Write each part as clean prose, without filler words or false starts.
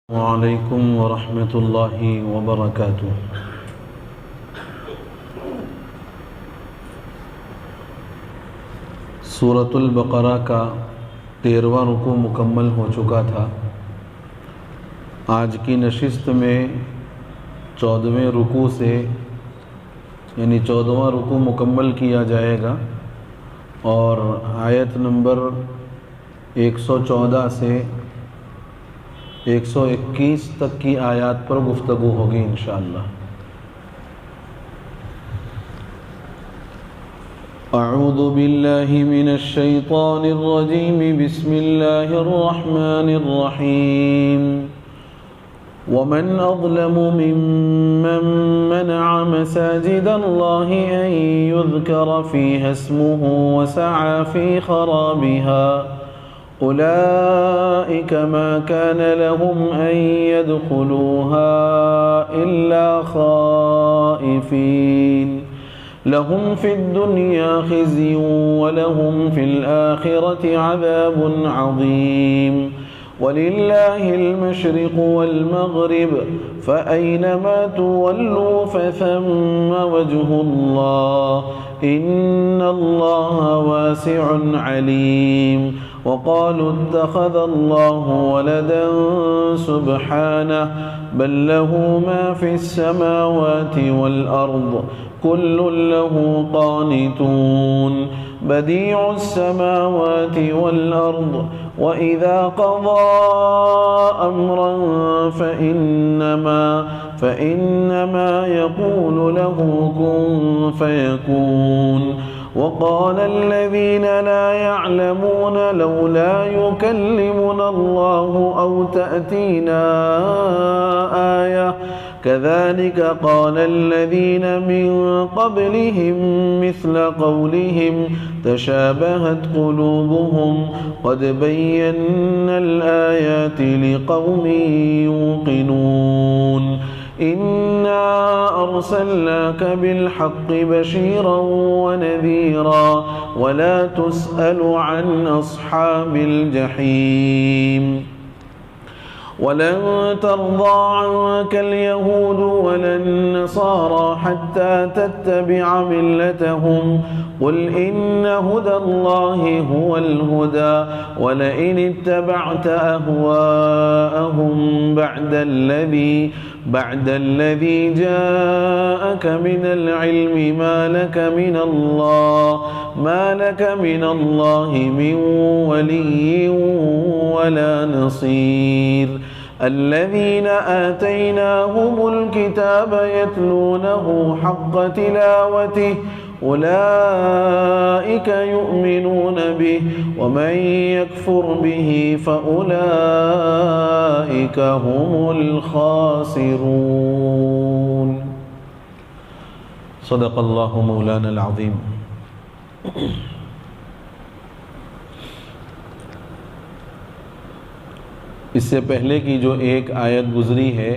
وعلیکم ورحمۃ اللہ وبرکاتہ۔ سورۃ البقرہ کا 13واں رکوع مکمل ہو چکا تھا۔ آج کی نشست میں 14ویں رکوع سے یعنی 14واں رکوع مکمل کیا جائے گا اور آیت نمبر 114 سے 121 تک کی آیات پر گفتگو ہوگی انشاءاللہ۔ اعوذ باللہ من الشیطان الرجیم، بسم اللہ الرحمن الرحیم۔ ومن اظلم ممن منع مساجد اللہ ان یذکر فیہا اسمہ وسعى فی خرابها أولئك ما كان لهم أن يدخلوها إلا خائفين لهم في الدنيا خزي ولهم في الآخرة عذاب عظيم ولله المشرق والمغرب فأينما تولوا فثم وجه الله إن الله واسع عليم۔ وقالوا اتخذ الله ولدا سبحانه بل له ما في السماوات والأرض كل له قانتون بديع السماوات والأرض وإذا قضى أمرا فإنما يقول له كن فيكون۔ وقال الذين لا يعلمون لولا يكلمنا الله أو تأتينا آية كذلك قال الذين من قبلهم مثل قولهم تشابهت قلوبهم قد بينا الآيات لقوم يوقنون۔ إنا أرسلناك بالحق بشيرا ونذيرا ولا تسأل عن أصحاب الجحيم۔ ولن ترضى عنك اليهود ولا النصارى حتى تتبع ملتهم قل إن هدى الله هو الهدى ولئن اتبعت أهواءهم بعد الذي جاءك من العلم ما لك من الله من ولي ولا نصير۔ الذين آتيناهم الكتاب يتلونه حق تلاوته أولئك يؤمنون به ومن يكفر به فأولئك هم الخاسرون۔ صدق اللہ مولانا العظیم۔ اس سے پہلے کی جو ایک آیت گزری ہے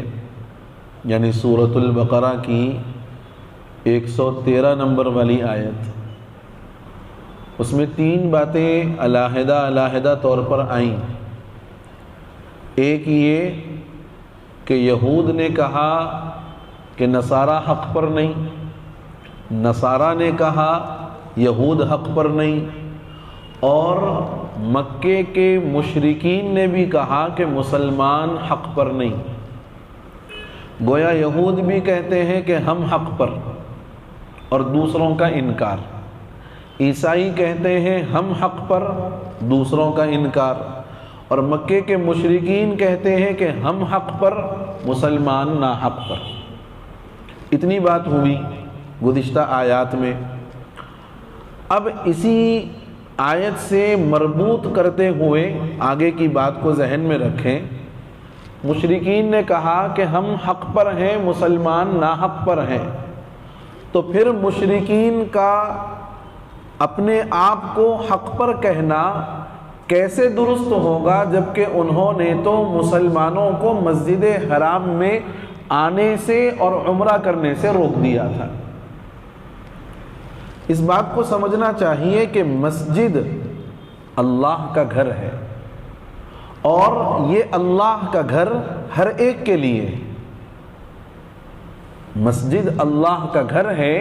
یعنی سورۃ البقرہ کی 113 نمبر والی آیت، اس میں 3 باتیں علیحدہ طور پر آئیں۔ ایک یہ کہ یہود نے کہا کہ نصارہ حق پر نہیں، نصارہ نے کہا یہود حق پر نہیں، اور مکے کے مشرکین نے بھی کہا کہ مسلمان حق پر نہیں۔ گویا یہود بھی کہتے ہیں کہ ہم حق پر اور دوسروں کا انکار، عیسائی کہتے ہیں ہم حق پر دوسروں کا انکار، اور مکے کے مشرکین کہتے ہیں کہ ہم حق پر مسلمان ناحق پر۔ اتنی بات ہوئی گزشتہ آیات میں۔ اب اسی آیت سے مربوط کرتے ہوئے آگے کی بات کو ذہن میں رکھیں۔ مشرکین نے کہا کہ ہم حق پر ہیں، مسلمان ناحق پر ہیں، تو پھر مشرکین کا اپنے آپ کو حق پر کہنا کیسے درست ہوگا جبکہ انہوں نے تو مسلمانوں کو مسجد حرام میں آنے سے اور عمرہ کرنے سے روک دیا تھا۔ اس بات کو سمجھنا چاہیے کہ مسجد اللہ کا گھر ہے اور یہ اللہ کا گھر ہر ایک کے لیے ہے۔ مسجد اللہ کا گھر ہے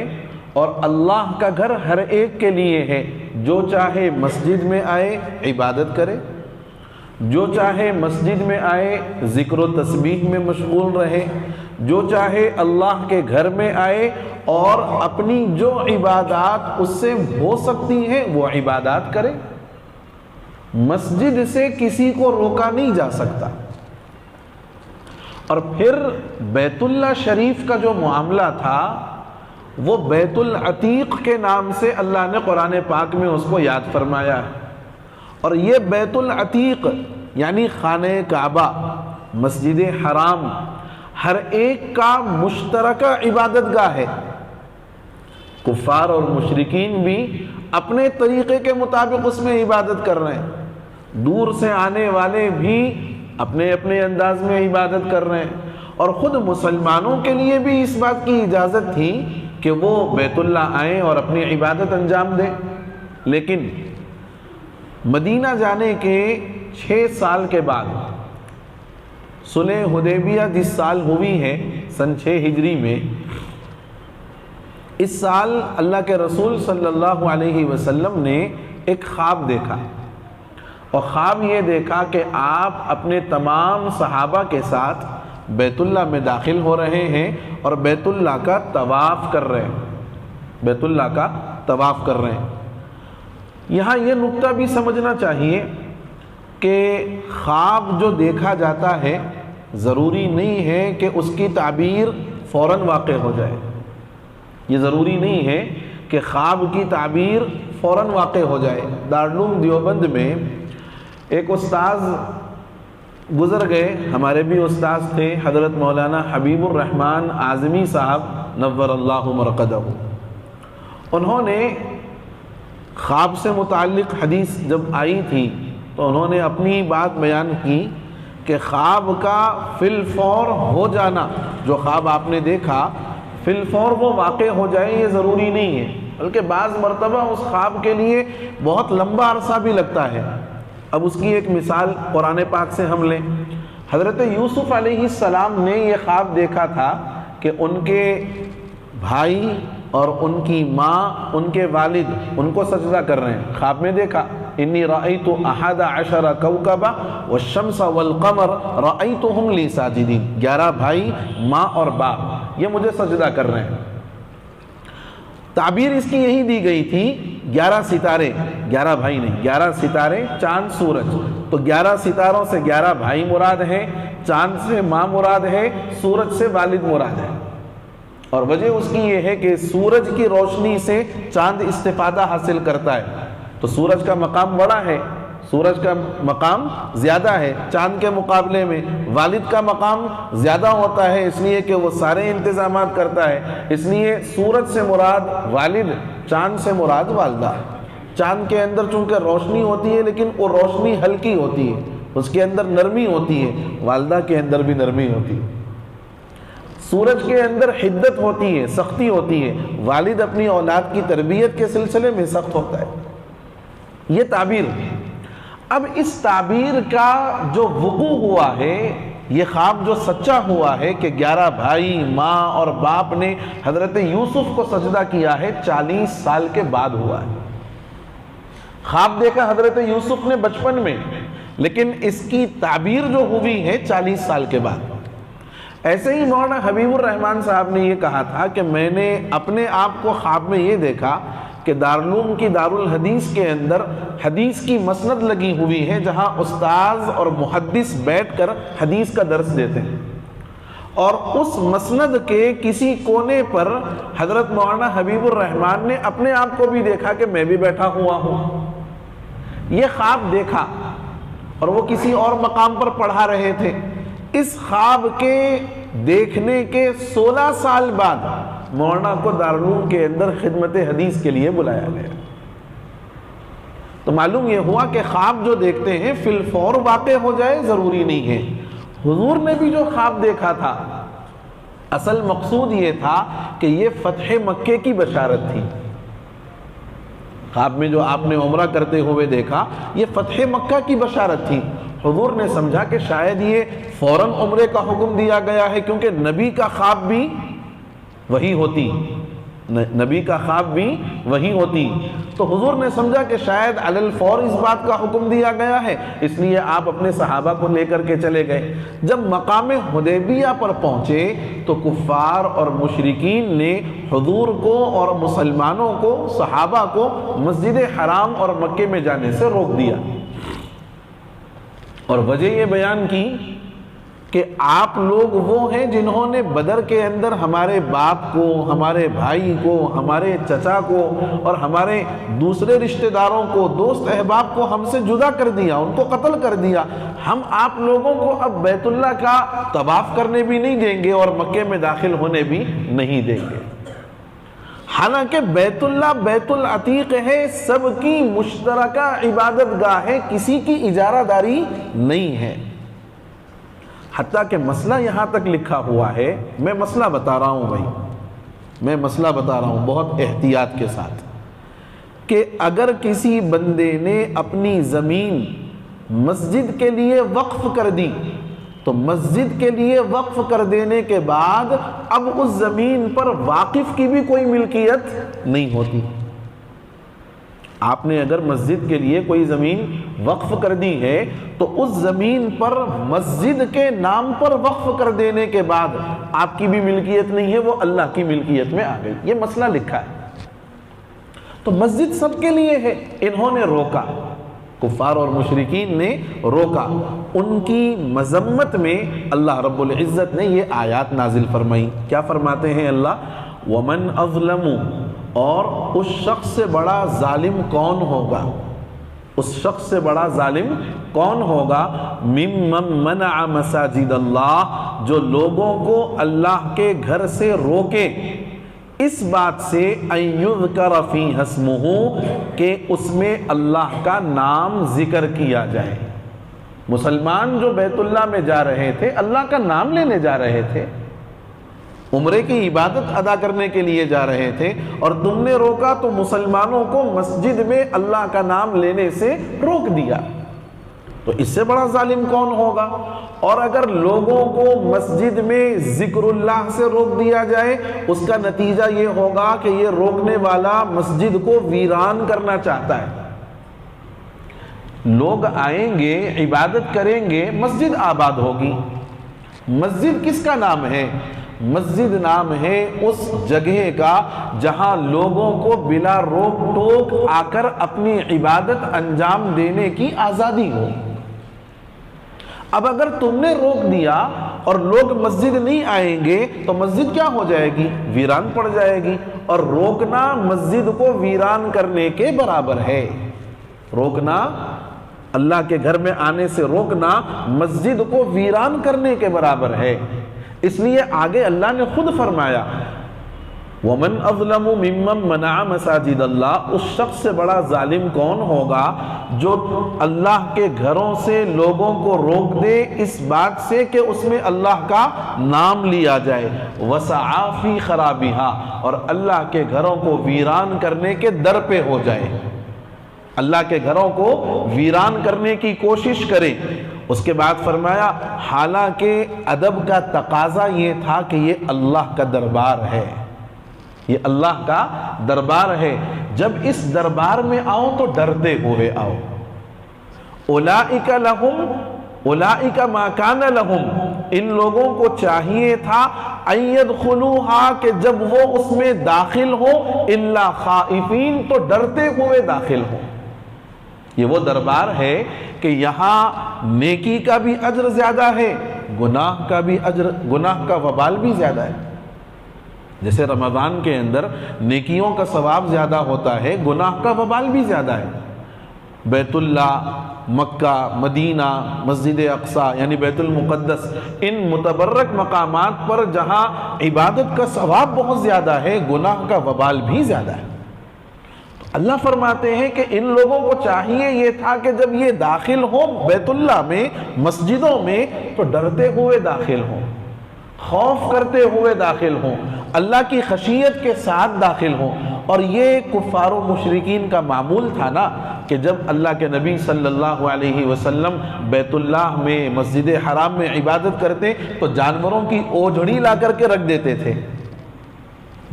اور اللہ کا گھر ہر ایک کے لیے ہے۔ جو چاہے مسجد میں آئے عبادت کرے، جو چاہے مسجد میں آئے ذکر و تسبیح میں مشغول رہے، جو چاہے اللہ کے گھر میں آئے اور اپنی جو عبادات اس سے ہو سکتی ہیں وہ عبادات کرے۔ مسجد سے کسی کو روکا نہیں جا سکتا۔ اور پھر بیت اللہ شریف کا جو معاملہ تھا وہ بیت العتیق کے نام سے اللہ نے قرآن پاک میں اس کو یاد فرمایا ہے۔ اور یہ بیت العتیق یعنی خانہ کعبہ، مسجد حرام، ہر ایک کا مشترکہ عبادت گاہ ہے۔ کفار اور مشرکین بھی اپنے طریقے کے مطابق اس میں عبادت کر رہے ہیں، دور سے آنے والے بھی اپنے اپنے انداز میں عبادت کر رہے ہیں۔ اور خود مسلمانوں کے لیے بھی اس بات کی اجازت تھی کہ وہ بیت اللہ آئیں اور اپنی عبادت انجام دیں۔ لیکن مدینہ جانے کے 6 سال کے بعد صلح حدیبیہ جس سال ہوئی ہے سن 6 ہجری میں، اس سال اللہ کے رسول صلی اللہ علیہ وسلم نے ایک خواب دیکھا، اور خواب یہ دیکھا کہ آپ اپنے تمام صحابہ کے ساتھ بیت اللہ میں داخل ہو رہے ہیں اور بیت اللہ کا طواف کر رہے ہیں، بیت اللہ کا طواف کر رہے ہیں۔ یہاں یہ نکتہ بھی سمجھنا چاہیے کہ خواب جو دیکھا جاتا ہے ضروری نہیں ہے کہ اس کی تعبیر فوراً واقع ہو جائے۔ یہ ضروری نہیں ہے کہ خواب کی تعبیر فوراً واقع ہو جائے۔ دارالعلوم دیوبند میں ایک استاذ گزر گئے، ہمارے بھی استاذ تھے، حضرت مولانا حبیب الرحمن اعظمی صاحب نور اللہ مرقدہ۔ انہوں نے خواب سے متعلق حدیث جب آئی تھی تو انہوں نے اپنی بات بیان کی کہ خواب کا فی الفور ہو جانا، جو خواب آپ نے دیکھا فی الفور وہ واقع ہو جائے یہ ضروری نہیں ہے، بلکہ بعض مرتبہ اس خواب کے لیے بہت لمبا عرصہ بھی لگتا ہے۔ اب اس کی ایک مثال قرآن پاک سے ہم لیں۔ حضرت یوسف علیہ السلام نے یہ خواب دیکھا تھا کہ ان کے بھائی اور ان کی ماں، ان کے والد ان کو سجدہ کر رہے ہیں۔ خواب میں دیکھا انی رأیت 11 کوکبا والشمس والقمر رأیتهم لی ساجدین، 11 بھائی، ماں اور باپ، یہ مجھے سجدہ کر رہے ہیں۔ تعبیر اس کی یہی دی گئی تھی 11 ستارے، 11 بھائی نہیں، 11 ستارے، چاند سورج، تو 11 ستاروں سے 11 بھائی مراد ہیں، چاند سے ماں مراد ہے، سورج سے والد مراد ہے۔ اور وجہ اس کی یہ ہے کہ سورج کی روشنی سے چاند استفادہ حاصل کرتا ہے، تو سورج کا مقام بڑا ہے، سورج کا مقام زیادہ ہے چاند کے مقابلے میں، والد کا مقام زیادہ ہوتا ہے اس لیے کہ وہ سارے انتظامات کرتا ہے، اس لیے سورج سے مراد والد، چاند سے مراد والدہ۔ چاند کے اندر چونکہ روشنی ہوتی ہے لیکن وہ روشنی ہلکی ہوتی ہے، اس کے اندر نرمی ہوتی ہے، والدہ کے اندر بھی نرمی ہوتی ہے۔ سورج کے اندر حدت ہوتی ہے، سختی ہوتی ہے، والد اپنی اولاد کی تربیت کے سلسلے میں سخت ہوتا ہے۔ یہ تعبیر، اب اس تعبیر کا جو وقوع ہوا ہے، یہ خواب جو سچا ہوا ہے کہ 11 بھائی، ماں اور باپ نے حضرت یوسف کو سجدہ کیا ہے، 40 سال کے بعد ہوا ہے۔ خواب دیکھا حضرت یوسف نے بچپن میں، لیکن اس کی تعبیر جو ہوئی ہے 40 سال کے بعد۔ ایسے ہی مولانا حبیب الرحمن صاحب نے یہ کہا تھا کہ میں نے اپنے آپ کو خواب میں یہ دیکھا کہ دارالعلوم کی دارالحدیث کے اندر حدیث کی مسند لگی ہوئی ہے، جہاں استاذ اور محدث بیٹھ کر حدیث کا درس دیتے ہیں، اور اس مسند کے کسی کونے پر حضرت مولانا حبیب الرحمن نے اپنے آپ کو بھی دیکھا کہ میں بھی بیٹھا ہوا ہوں۔ یہ خواب دیکھا اور وہ کسی اور مقام پر پڑھا رہے تھے۔ اس خواب کے دیکھنے کے 16 سال بعد مولانا کو دارالعلوم کے اندر خدمت حدیث کے لیے بلایا گیا۔ تو معلوم یہ ہوا کہ خواب جو دیکھتے ہیں فی الفور واقع ہو جائے ضروری نہیں ہے۔ حضور نے بھی جو خواب دیکھا تھا، اصل مقصود یہ تھا کہ یہ فتح مکے کی بشارت تھی۔ خواب میں جو آپ نے عمرہ کرتے ہوئے دیکھا، یہ فتح مکہ کی بشارت تھی۔ حضور نے سمجھا کہ شاید یہ فوراً عمرے کا حکم دیا گیا ہے، کیونکہ نبی کا خواب بھی وہی ہوتی، نبی کا خواب بھی وہی ہوتی، تو حضور نے سمجھا کہ شاید علی الفور اس بات کا حکم دیا گیا ہے، اس لیے آپ اپنے صحابہ کو لے کر کے چلے گئے۔ جب مقام حدیبیہ پر پہنچے تو کفار اور مشرکین نے حضور کو اور مسلمانوں کو، صحابہ کو مسجد حرام اور مکے میں جانے سے روک دیا، اور وجہ یہ بیان کی کہ آپ لوگ وہ ہیں جنہوں نے بدر کے اندر ہمارے باپ کو، ہمارے بھائی کو، ہمارے چچا کو اور ہمارے دوسرے رشتہ داروں کو، دوست احباب کو ہم سے جدا کر دیا، ان کو قتل کر دیا۔ ہم آپ لوگوں کو اب بیت اللہ کا طواف کرنے بھی نہیں دیں گے اور مکے میں داخل ہونے بھی نہیں دیں گے۔ حالانکہ بیت اللہ بیت العتیق ہے، سب کی مشترکہ عبادت گاہ ہے، کسی کی اجارہ داری نہیں ہے۔ حتیٰ کہ مسئلہ یہاں تک لکھا ہوا ہے، میں مسئلہ بتا رہا ہوں بھائی، میں مسئلہ بتا رہا ہوں بہت احتیاط کے ساتھ، کہ اگر کسی بندے نے اپنی زمین مسجد کے لیے وقف کر دی تو مسجد کے لیے وقف کر دینے کے بعد اب اس زمین پر واقف کی بھی کوئی ملکیت نہیں ہوتی۔ آپ نے اگر مسجد کے لیے کوئی زمین وقف کر دی ہے تو اس زمین پر مسجد کے نام پر وقف کر دینے کے بعد آپ کی بھی ملکیت نہیں ہے، وہ اللہ کی ملکیت میں آ گئی۔ یہ مسئلہ لکھا ہے، تو مسجد سب کے لیے ہے، انہوں نے روکا، کفار اور مشرکین نے روکا۔ ان کی مذمت میں اللہ رب العزت نے یہ آیات نازل فرمائی۔ کیا فرماتے ہیں اللہ؟ وَمَنْ أَظْلَمُ، اور اس شخص سے بڑا ظالم کون ہوگا، اس شخص سے بڑا ظالم کون ہوگا، مِمَّن مَنَعَ مَسَاجِدَ اللَّهِ، جو لوگوں کو اللہ کے گھر سے روکے اس بات سے أَن يُذْكَرَ فِيهَا اسْمُهُ، کہ اس میں اللہ کا نام ذکر کیا جائے۔ مسلمان جو بیت اللہ میں جا رہے تھے، اللہ کا نام لینے جا رہے تھے، عمرے کی عبادت ادا کرنے کے لیے جا رہے تھے، اور تم نے روکا تو مسلمانوں کو مسجد میں اللہ کا نام لینے سے روک دیا، تو اس سے بڑا ظالم کون ہوگا؟ اور اگر لوگوں کو مسجد میں ذکر اللہ سے روک دیا جائے، اس کا نتیجہ یہ ہوگا کہ یہ روکنے والا مسجد کو ویران کرنا چاہتا ہے۔ لوگ آئیں گے، عبادت کریں گے، مسجد آباد ہوگی۔ مسجد کس کا نام ہے؟ مسجد نام ہے اس جگہ کا جہاں لوگوں کو بلا روک ٹوک آ کر اپنی عبادت انجام دینے کی آزادی ہو۔ اب اگر تم نے روک دیا اور لوگ مسجد نہیں آئیں گے تو مسجد کیا ہو جائے گی؟ ویران پڑ جائے گی، اور روکنا مسجد کو ویران کرنے کے برابر ہے۔ روکنا، اللہ کے گھر میں آنے سے روکنا مسجد کو ویران کرنے کے برابر ہے۔ اس لیے آگے اللہ نے خود فرمایا وَمَنْ أَظْلَمُ مِمَّنْ مَنَعَ مَسَاجِدَ اللَّهِ، اس شخص سے بڑا ظالم کون ہوگا جو اللہ کے گھروں سے لوگوں کو روک دے اس بات سے کہ اس میں اللہ کا نام لیا جائے، وَسَعَى فِي خَرَابِهَا، اور اللہ کے گھروں کو ویران کرنے کے در پہ ہو جائے، اللہ کے گھروں کو ویران کرنے کی کوشش کرے۔ اس کے بعد فرمایا حالانکہ ادب کا تقاضا یہ تھا کہ یہ اللہ کا دربار ہے، یہ اللہ کا دربار ہے، جب اس دربار میں آؤ تو ڈرتے ہوئے آؤ۔ اولئک لہم، اولئک ما کان لہم، ان لوگوں کو چاہیے تھا ان یدخلوہا، کہ جب وہ اس میں داخل ہو، الا خائفین، تو ڈرتے ہوئے داخل ہو۔ یہ وہ دربار ہے کہ یہاں نیکی کا بھی اجر زیادہ ہے، گناہ کا بھی اجر، گناہ کا وبال بھی زیادہ ہے۔ جیسے رمضان کے اندر نیکیوں کا ثواب زیادہ ہوتا ہے، گناہ کا وبال بھی زیادہ ہے۔ بیت اللہ، مکہ، مدینہ، مسجد اقصی یعنی بیت المقدس، ان متبرک مقامات پر جہاں عبادت کا ثواب بہت زیادہ ہے، گناہ کا وبال بھی زیادہ ہے۔ اللہ فرماتے ہیں کہ ان لوگوں کو چاہیے یہ تھا کہ جب یہ داخل ہو بیت اللہ میں، مسجدوں میں، تو ڈرتے ہوئے داخل ہوں۔ خوف کرتے ہوئے داخل ہوں، اللہ کی خشیت کے ساتھ داخل ہوں۔ اور یہ کفار و مشرکین کا معمول تھا نا کہ جب اللہ کے نبی صلی اللہ علیہ وسلم بیت اللہ میں مسجد حرام میں عبادت کرتے تو جانوروں کی اوجھڑی لا کر کے رکھ دیتے تھے،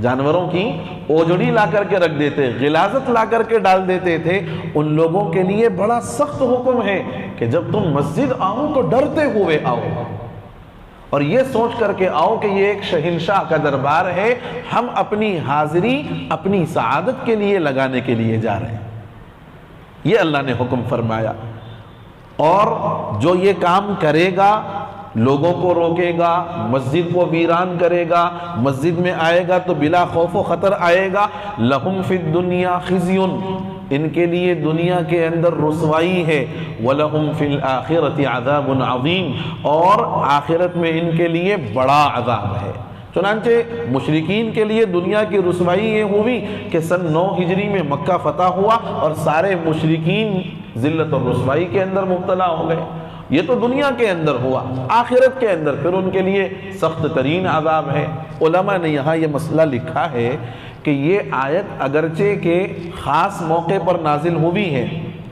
جانوروں کی اوجھڑی لا کر کے رکھ دیتے، غلاظت لا کر کے ڈال دیتے تھے۔ ان لوگوں کے لیے بڑا سخت حکم ہے کہ جب تم مسجد آؤ تو ڈرتے ہوئے آؤ، اور یہ سوچ کر کے آؤ کہ یہ ایک شہنشاہ کا دربار ہے، ہم اپنی حاضری اپنی سعادت کے لیے لگانے کے لیے جا رہے ہیں۔ یہ اللہ نے حکم فرمایا، اور جو یہ کام کرے گا، لوگوں کو روکے گا، مسجد کو ویران کرے گا، مسجد میں آئے گا تو بلا خوف و خطر آئے گا، لہم فی الدنیا خزی، ان کے لیے دنیا کے اندر رسوائی ہے، وَلَهُمْ فِي الْآخِرَةِ عَذَابٌ عَظِيمٌ، اور آخرت میں ان کے لیے بڑا عذاب ہے۔ چنانچہ مشرکین کے لیے دنیا کی رسوائی یہ ہوئی کہ سن 9 ہجری میں مکہ فتح ہوا اور سارے مشرکین ذلت اور رسوائی کے اندر مبتلا ہو گئے۔ یہ تو دنیا کے اندر ہوا، آخرت کے اندر پھر ان کے لیے سخت ترین عذاب ہے۔ علماء نے یہاں یہ مسئلہ لکھا ہے کہ یہ آیت اگرچہ کہ خاص موقع پر نازل ہوئی ہے،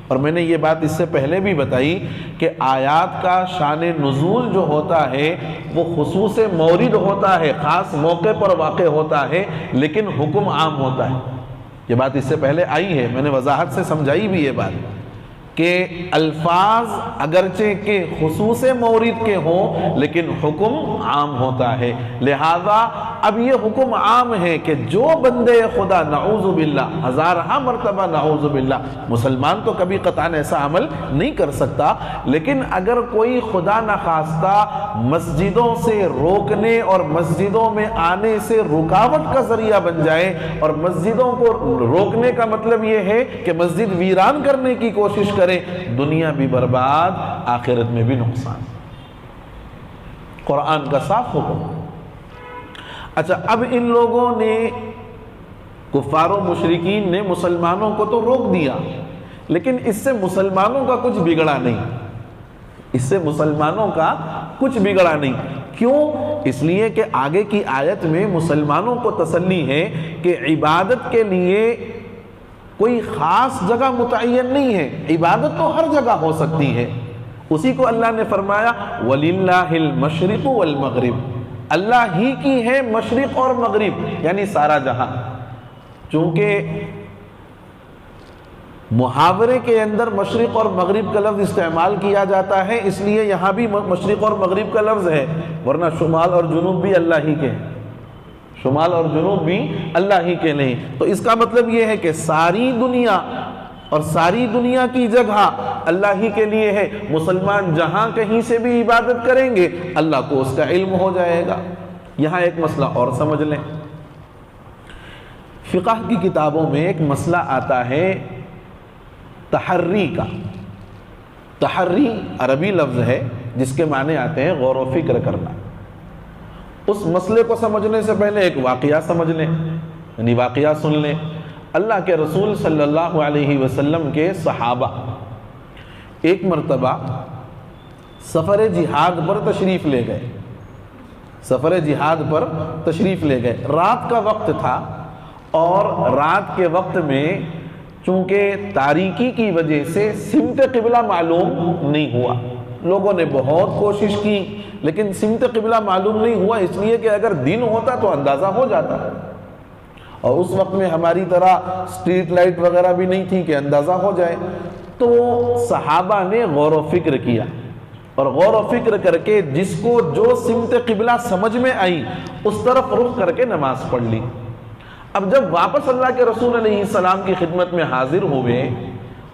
اور میں نے یہ بات اس سے پہلے بھی بتائی کہ آیات کا شان نزول جو ہوتا ہے وہ خصوص مورد ہوتا ہے، خاص موقع پر واقع ہوتا ہے، لیکن حکم عام ہوتا ہے۔ یہ بات اس سے پہلے آئی ہے، میں نے وضاحت سے سمجھائی بھی یہ بات کہ الفاظ اگرچہ کہ خصوص مورد کے ہوں لیکن حکم عام ہوتا ہے۔ لہذا اب یہ حکم عام ہے کہ جو بندے خدا نعوذ باللہ، ہزارہ مرتبہ نعوذ باللہ، مسلمان تو کبھی قطعاً ایسا عمل نہیں کر سکتا، لیکن اگر کوئی خدا نخواستہ مسجدوں سے روکنے اور مسجدوں میں آنے سے رکاوٹ کا ذریعہ بن جائے، اور مسجدوں کو روکنے کا مطلب یہ ہے کہ مسجد ویران کرنے کی کوشش کرے، دنیا بھی برباد، آخرت میں بھی نقصان۔ قرآن کا صاف حکم۔ اچھا، اب ان لوگوں نے، کفار و مشرکین نے مسلمانوں کو تو روک دیا، لیکن اس سے مسلمانوں کا کچھ بگڑا نہیں، اس سے مسلمانوں کا کچھ بگڑا نہیں۔ کیوں؟ اس لیے کہ آگے کی آیت میں مسلمانوں کو تسلی ہے کہ عبادت کے لیے کوئی خاص جگہ متعین نہیں ہے، عبادت تو ہر جگہ ہو سکتی ہے۔ اسی کو اللہ نے فرمایا وَلِلَّهِ الْمَشْرِقُ وَالْمَغْرِبُ، اللہ ہی کی ہے مشرق اور مغرب، یعنی سارا جہاں۔ چونکہ محاورے کے اندر مشرق اور مغرب کا لفظ استعمال کیا جاتا ہے، اس لیے یہاں بھی مشرق اور مغرب کا لفظ ہے، ورنہ شمال اور جنوب بھی اللہ ہی کے ہیں، شمال اور جنوب بھی اللہ ہی کے نہیں۔ تو اس کا مطلب یہ ہے کہ ساری دنیا اور ساری دنیا کی جگہ اللہ ہی کے لیے ہے۔ مسلمان جہاں کہیں سے بھی عبادت کریں گے اللہ کو اس کا علم ہو جائے گا۔ یہاں ایک مسئلہ اور سمجھ لیں، فقہ کی کتابوں میں ایک مسئلہ آتا ہے تحری کا۔ تحری عربی لفظ ہے جس کے معنی آتے ہیں غور و فکر کرنا۔ اس مسئلے کو سمجھنے سے پہلے ایک واقعہ سمجھ لیں، یعنی واقعہ سن لیں۔ اللہ کے رسول صلی اللہ علیہ وسلم کے صحابہ ایک مرتبہ سفر جہاد پر تشریف لے گئے، سفر جہاد پر تشریف لے گئے، رات کا وقت تھا، اور رات کے وقت میں چونکہ تاریکی کی وجہ سے سمت قبلہ معلوم نہیں ہوا، لوگوں نے بہت کوشش کی لیکن سمت قبلہ معلوم نہیں ہوا، اس لیے کہ اگر دن ہوتا تو اندازہ ہو جاتا، اور اس وقت میں ہماری طرح سٹریٹ لائٹ وغیرہ بھی نہیں تھی کہ اندازہ ہو جائے۔ تو صحابہ نے غور و فکر کیا، اور غور و فکر کر کے جس کو جو سمت قبلہ سمجھ میں آئی اس طرف رخ کر کے نماز پڑھ لی۔ اب جب واپس اللہ کے رسول علیہ السلام کی خدمت میں حاضر ہوئے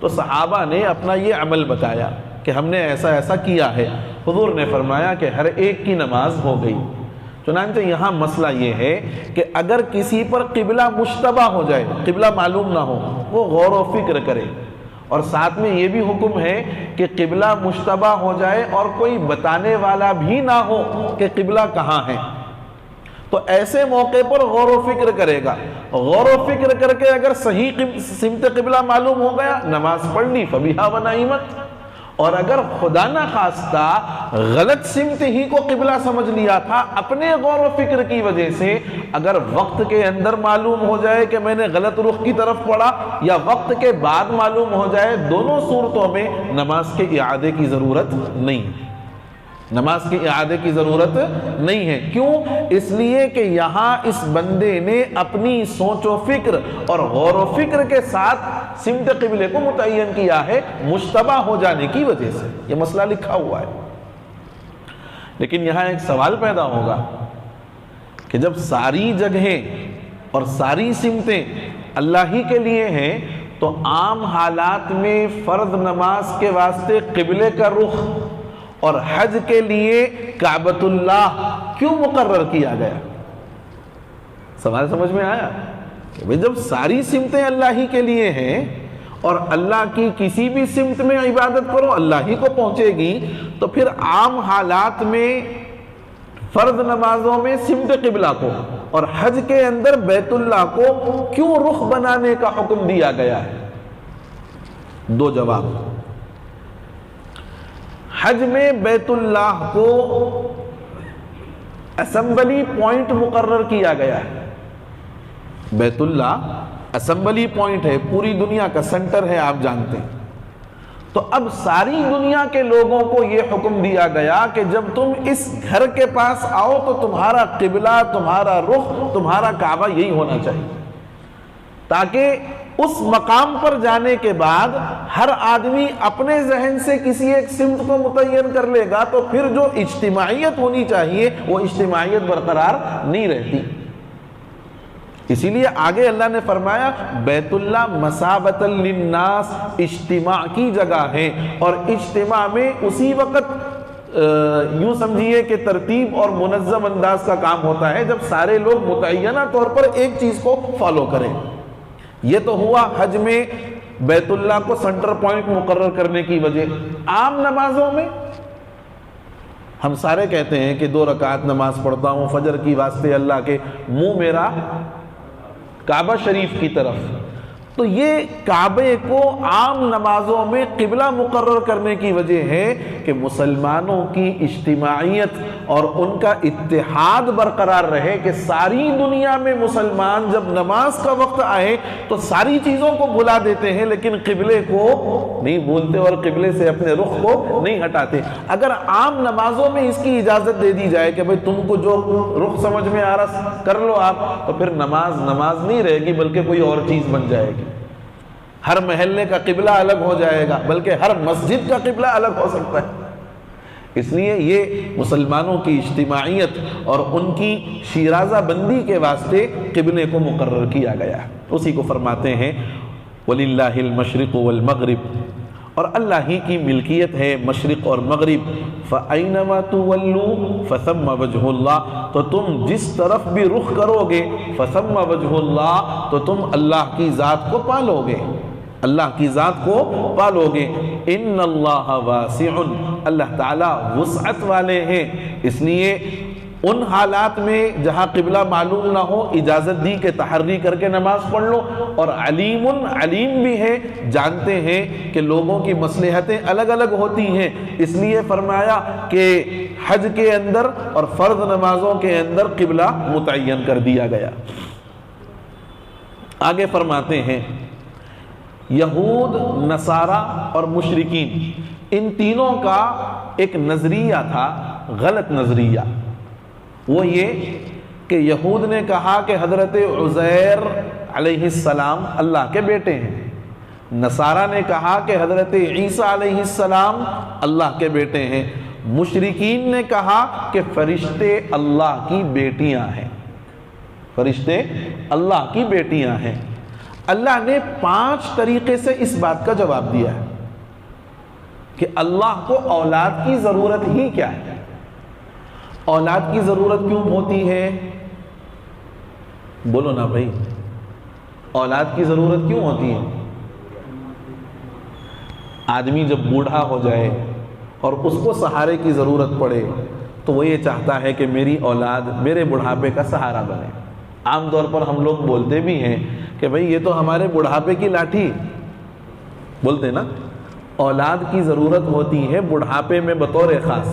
تو صحابہ نے اپنا یہ عمل بتایا کہ ہم نے ایسا ایسا کیا ہے۔ حضور نے فرمایا کہ ہر ایک کی نماز ہو گئی۔ چنانچہ یہاں مسئلہ یہ ہے کہ اگر کسی پر قبلہ مشتبہ ہو جائے، قبلہ معلوم نہ ہو، وہ غور و فکر کرے، اور ساتھ میں یہ بھی حکم ہے کہ قبلہ مشتبہ ہو جائے اور کوئی بتانے والا بھی نہ ہو کہ قبلہ کہاں ہے، تو ایسے موقع پر غور و فکر کرے گا۔ غور و فکر کر کے اگر صحیح سمت قبلہ معلوم ہو گیا، نماز پڑھ لی فبیہا و نعمت، اور اگر خدا نہ خواستہ غلط سمت ہی کو قبلہ سمجھ لیا تھا اپنے غور و فکر کی وجہ سے، اگر وقت کے اندر معلوم ہو جائے کہ میں نے غلط رخ کی طرف پڑھا یا وقت کے بعد معلوم ہو جائے، دونوں صورتوں میں نماز کے اعادے کی ضرورت نہیں ہے، نماز کے اعادے کی ضرورت نہیں ہے۔ کیوں؟ اس لیے کہ یہاں اس بندے نے اپنی سوچ و فکر اور غور و فکر کے ساتھ سمت قبلے کو متعین کیا ہے، مشتبہ ہو جانے کی وجہ سے یہ مسئلہ لکھا ہوا ہے۔ لیکن یہاں ایک سوال پیدا ہوگا کہ جب ساری جگہیں اور ساری سمتیں اللہ ہی کے لیے ہیں تو عام حالات میں فرض نماز کے واسطے قبلے کا رخ اور حج کے لیے کعبۃ اللہ کیوں مقرر کیا گیا؟ سوال سمجھ میں آیا کہ جب ساری سمتیں اللہ ہی کے لیے ہیں اور اللہ کی کسی بھی سمت میں عبادت کرو اللہ ہی کو پہنچے گی، تو پھر عام حالات میں فرض نمازوں میں سمت قبلہ کو اور حج کے اندر بیت اللہ کو کیوں رخ بنانے کا حکم دیا گیا ہے؟ دو جواب۔ حج میں بیت اللہ کو اسمبلی پوائنٹ مقرر کیا گیا ہے۔ بیت اللہ اسمبلی پوائنٹ ہے، پوری دنیا کا سنٹر ہے، آپ جانتے ہیں۔ تو اب ساری دنیا کے لوگوں کو یہ حکم دیا گیا کہ جب تم اس گھر کے پاس آؤ تو تمہارا قبلہ، تمہارا رخ، تمہارا کعبہ یہی ہونا چاہیے، تاکہ اس مقام پر جانے کے بعد ہر آدمی اپنے ذہن سے کسی ایک سمت کو متعین کر لے گا تو پھر جو اجتماعیت ہونی چاہیے وہ اجتماعیت برقرار نہیں رہتی۔ اسی لیے آگے اللہ نے فرمایا بیت اللہ مثابۃ للناس، اجتماع کی جگہ ہے، اور اجتماع میں اسی وقت یوں سمجھیے کہ ترتیب اور منظم انداز کا کام ہوتا ہے جب سارے لوگ متعینہ طور پر ایک چیز کو فالو کریں۔ یہ تو ہوا حج میں بیت اللہ کو سنٹر پوائنٹ مقرر کرنے کی وجہ۔ عام نمازوں میں ہم سارے کہتے ہیں کہ 2 رکعت نماز پڑھتا ہوں فجر کی واسطے اللہ کے، منہ میرا کعبہ شریف کی طرف، تو یہ کعبے کو عام نمازوں میں قبلہ مقرر کرنے کی وجہ ہے کہ مسلمانوں کی اجتماعیت اور ان کا اتحاد برقرار رہے، کہ ساری دنیا میں مسلمان جب نماز کا وقت آئے تو ساری چیزوں کو بھلا دیتے ہیں لیکن قبلے کو نہیں بھولتے اور قبلے سے اپنے رخ کو نہیں ہٹاتے۔ اگر عام نمازوں میں اس کی اجازت دے دی جائے کہ بھئی تم کو جو رخ سمجھ میں آ رہا کر لو آپ، تو پھر نماز نہیں رہے گی بلکہ کوئی اور چیز بن جائے گی۔ ہر محلے کا قبلہ الگ ہو جائے گا، بلکہ ہر مسجد کا قبلہ الگ ہو سکتا ہے۔ اس لیے یہ مسلمانوں کی اجتماعیت اور ان کی شیرازہ بندی کے واسطے قبلے کو مقرر کیا گیا ہے۔ اسی کو فرماتے ہیں وَلِلَّهِ الْمَشْرِقُ وَالْمَغْرِبُ، اور اللہ ہی کی ملکیت ہے مشرق اور مغرب۔ فَأَيْنَمَا تُوَلُّوا فَثَمَّ وَجْهُ اللَّهِ، تو تم جس طرف بھی رخ کرو گے فَثَمَّ وَجْهُ اللَّهِ، تو تم اللہ کی ذات کو پالو گے، اللہ کی ذات کو پالو گے۔ ان اللہ واسع، اللہ تعالیٰ وسعت والے ہیں، اس لیے ان حالات میں جہاں قبلہ معلوم نہ ہو اجازت دی کہ تحری کر کے نماز پڑھ لو، اور علیم بھی ہے، جانتے ہیں کہ لوگوں کی مصلحتیں الگ الگ ہوتی ہیں، اس لیے فرمایا کہ حج کے اندر اور فرض نمازوں کے اندر قبلہ متعین کر دیا گیا۔ آگے فرماتے ہیں یہود، نصارہ اور مشرکین، ان تینوں کا ایک نظریہ تھا، غلط نظریہ۔ وہ یہ کہ یہود نے کہا کہ حضرت عزیر علیہ السلام اللہ کے بیٹے ہیں، نصارہ نے کہا کہ حضرت عیسیٰ علیہ السلام اللہ کے بیٹے ہیں، مشرکین نے کہا کہ فرشتے اللہ کی بیٹیاں ہیں، فرشتے اللہ کی بیٹیاں ہیں۔ اللہ نے 5 طریقے سے اس بات کا جواب دیا ہے کہ اللہ کو اولاد کی ضرورت ہی کیا ہے، اولاد کی ضرورت کیوں ہوتی ہے؟ بولو نا بھائی، اولاد کی ضرورت کیوں ہوتی ہے؟ آدمی جب بوڑھا ہو جائے اور اس کو سہارے کی ضرورت پڑے تو وہ یہ چاہتا ہے کہ میری اولاد میرے بڑھاپے کا سہارا بنے۔ عام طور پر ہم لوگ بولتے بھی ہیں کہ بھئی یہ تو ہمارے بڑھاپے کی لاٹھی، بولتے نا، اولاد کی ضرورت ہوتی ہے بڑھاپے میں بطور خاص،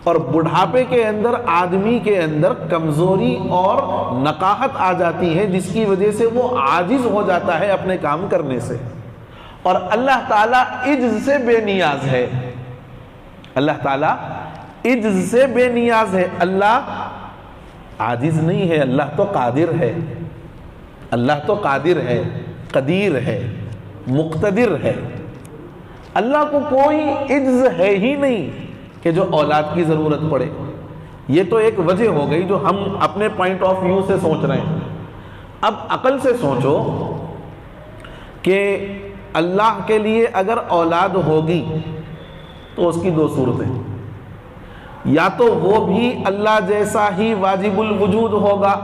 اور بڑھاپے کے اندر آدمی کے اندر کمزوری اور نقاہت آ جاتی ہے، جس کی وجہ سے وہ عاجز ہو جاتا ہے اپنے کام کرنے سے۔ اور اللہ تعالیٰ عجز سے بے نیاز ہے، اللہ تعالیٰ عجز سے بے نیاز ہے، اللہ عاجز نہیں ہے، اللہ تو قادر ہے، اللہ تو قادر ہے، قدیر ہے، مقتدر ہے۔ اللہ کو کوئی عجز ہے ہی نہیں کہ جو اولاد کی ضرورت پڑے۔ یہ تو ایک وجہ ہو گئی جو ہم اپنے پوائنٹ آف ویو سے سوچ رہے ہیں۔ اب عقل سے سوچو کہ اللہ کے لیے اگر اولاد ہوگی تو اس کی دو صورتیں، یا تو وہ بھی اللہ جیسا ہی واجب الوجود ہوگا،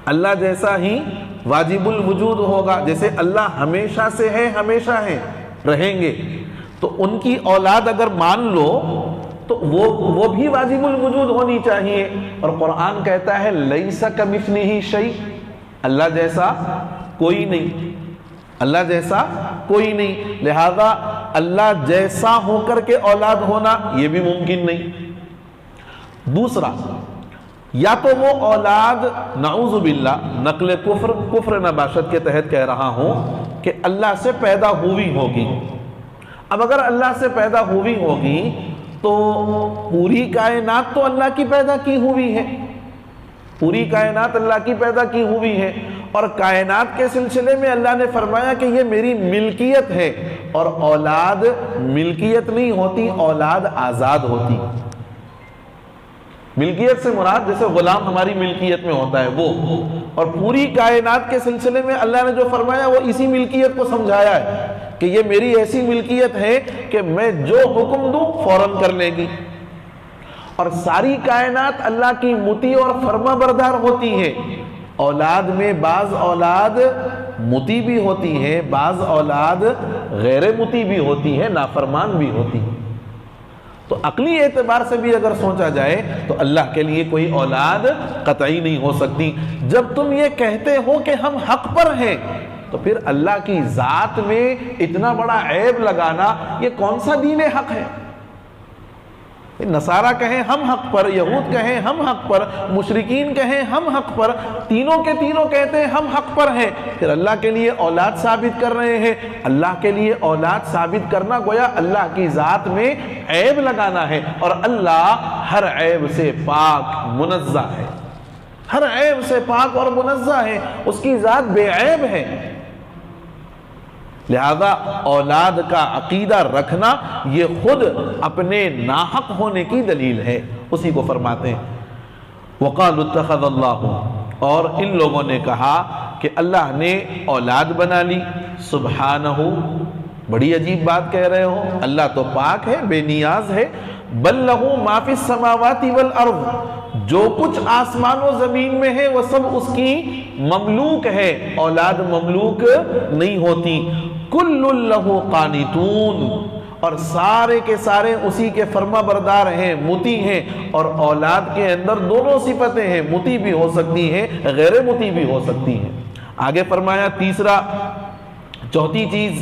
اللہ جیسا ہی واجب الوجود ہوگا، جیسے اللہ ہمیشہ سے ہے، ہمیشہ ہے، رہیں گے، تو ان کی اولاد اگر مان لو تو وہ بھی واجب الوجود ہونی چاہیے۔ اور قرآن کہتا ہے لیس کمثلہ شیء، اللہ جیسا کوئی نہیں، اللہ جیسا کوئی نہیں، لہذا اللہ جیسا ہو کر کے اولاد ہونا یہ بھی ممکن نہیں۔ دوسرا، یا تو وہ اولاد نعوذ باللہ نقل کفر نباشت کے تحت کہہ رہا ہوں کہ اللہ سے پیدا ہوئی ہوگی۔ اب اگر اللہ سے پیدا ہوئی ہوگی تو پوری کائنات تو اللہ کی پیدا کی ہوئی ہے، پوری کائنات اللہ کی پیدا کی ہوئی ہے، اور کائنات کے سلسلے میں اللہ نے فرمایا کہ یہ میری ملکیت ہے، اور اولاد ملکیت نہیں ہوتی، اولاد آزاد ہوتی۔ ملکیت سے مراد جیسے غلام ہماری ملکیت میں ہوتا ہے وہ، اور پوری کائنات کے سلسلے میں اللہ نے جو فرمایا وہ اسی ملکیت کو سمجھایا ہے کہ یہ میری ایسی ملکیت ہے کہ میں جو حکم دوں فوراً کر لے گی۔ اور ساری کائنات اللہ کی مطیع اور فرما بردار ہوتی ہے۔ اولاد میں بعض اولاد مطیع بھی ہوتی ہے، بعض اولاد غیر مطیع بھی ہوتی ہے، نافرمان بھی ہوتی ہے۔ تو عقلی اعتبار سے بھی اگر سوچا جائے تو اللہ کے لیے کوئی اولاد قطعی نہیں ہو سکتی۔ جب تم یہ کہتے ہو کہ ہم حق پر ہیں تو پھر اللہ کی ذات میں اتنا بڑا عیب لگانا یہ کون سا دین حق ہے؟ نصارہ کہیں ہم حق پر، یہود کہیں ہم حق پر، مشرکین کہیں ہم حق پر، تینوں کے تینوں کہتے ہیں ہم حق پر ہیں، پھر اللہ کے لیے اولاد ثابت کر رہے ہیں۔ اللہ کے لیے اولاد ثابت کرنا گویا اللہ کی ذات میں عیب لگانا ہے، اور اللہ ہر عیب سے پاک منزہ ہے، ہر عیب سے پاک اور منزہ ہے، اس کی ذات بے عیب ہے۔ لہذا اولاد کا عقیدہ رکھنا یہ خود اپنے ناحق ہونے کی دلیل ہے۔ اسی کو فرماتے ہیں وَقَالُوا اتَّخَذَ اللَّهُ، اور ان لوگوں نے کہا کہ اللہ نے اولاد بنا لی۔ سبحانہ، بڑی عجیب بات کہہ رہے ہو، اللہ تو پاک ہے، بے نیاز ہے۔ بل لہ ما فی السماوات والارض، جو کچھ آسمان و زمین میں ہے وہ سب اس کی مملوک ہے، اولاد مملوک نہیں ہوتی۔ کل لہ قانتون، اور سارے کے سارے اسی کے فرما بردار ہیں، مطیع ہیں، اور اولاد کے اندر دونوں صفتیں ہیں، مطیع بھی ہو سکتی ہیں، غیر مطیع بھی ہو سکتی ہیں۔ آگے فرمایا تیسرا، چوتھی چیز،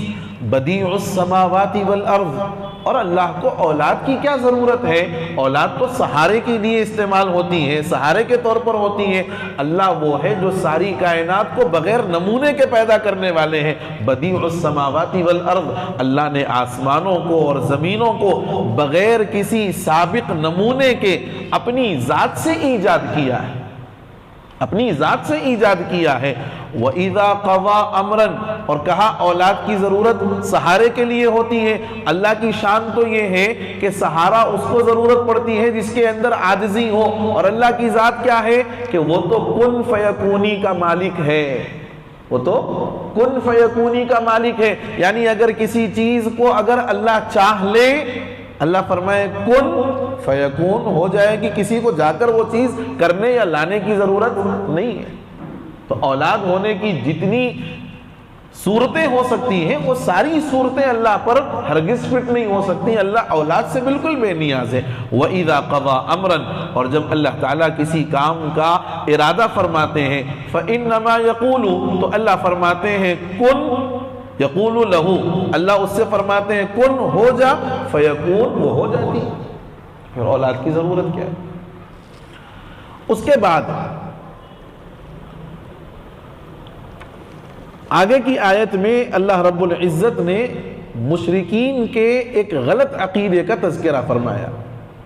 بدیع السماوات والارض، اور اللہ کو اولاد کی کیا ضرورت ہے؟ اولاد تو سہارے کے لیے استعمال ہوتی ہے، سہارے کے طور پر ہوتی ہے۔ اللہ وہ ہے جو ساری کائنات کو بغیر نمونے کے پیدا کرنے والے ہیں۔ بدیع السماوات والارض، اللہ نے آسمانوں کو اور زمینوں کو بغیر کسی سابق نمونے کے اپنی ذات سے ایجاد کیا ہے، اپنی ذات سے ایجاد کیا ہے۔ وَإِذَا قَضَى أَمْرًا، اور کہا اولاد کی ضرورت سہارے کے لیے ہوتی ہے۔ اللہ کی شان تو یہ ہے کہ سہارا اس کو ضرورت پڑتی ہے جس کے اندر عاجزی ہو، اور اللہ کی ذات کیا ہے کہ وہ تو کن فیکونی کا مالک ہے، وہ تو کن فیکونی کا مالک ہے۔ یعنی اگر کسی چیز کو اگر اللہ چاہ لے، اللہ فرمائے کن فیکون، ہو جائے گی، کسی کو جا کر وہ چیز کرنے یا لانے کی ضرورت نہیں ہے۔ تو اولاد ہونے کی جتنی صورتیں ہو سکتی ہیں وہ ساری صورتیں اللہ پر ہرگز فٹ نہیں ہو سکتی۔ اللہ اولاد سے بالکل بے نیاز ہے۔ وَإِذَا قَضَى أَمْرًا، اور جب اللہ تعالیٰ کسی کام کا ارادہ فرماتے ہیں، فَإِنَّمَا يَقُولُ، تو اللہ فرماتے ہیں کن یقول لہو، اللہ اس سے فرماتے ہیں کن ہو جا، فیکون، وہ ہو جاتی، پھر اولاد کی ضرورت کیا ہے؟ اس کے بعد آگے کی آیت میں اللہ رب العزت نے مشرکین کے ایک غلط عقیدے کا تذکرہ فرمایا،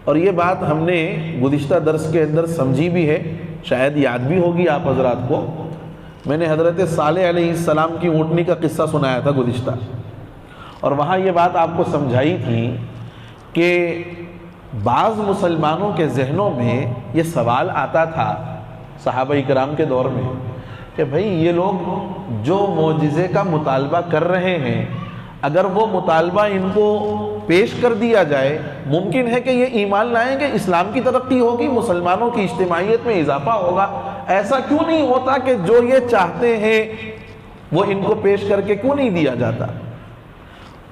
اور یہ بات ہم نے گزشتہ درس کے اندر سمجھی بھی ہے، شاید یاد بھی ہوگی آپ حضرات کو۔ میں نے حضرت صالح علیہ السلام کی اونٹنی کا قصہ سنایا تھا گزشتہ، اور وہاں یہ بات آپ کو سمجھائی تھی کہ بعض مسلمانوں کے ذہنوں میں یہ سوال آتا تھا صحابہ کرام کے دور میں کہ بھئی یہ لوگ جو معجزے کا مطالبہ کر رہے ہیں، اگر وہ مطالبہ ان کو پیش کر دیا جائے، ممکن ہے کہ یہ ایمان لائیں گے، اسلام کی ترقی ہوگی، مسلمانوں کی اجتماعیت میں اضافہ ہوگا، ایسا کیوں نہیں ہوتا کہ جو یہ چاہتے ہیں وہ ان کو پیش کر کے کیوں نہیں دیا جاتا؟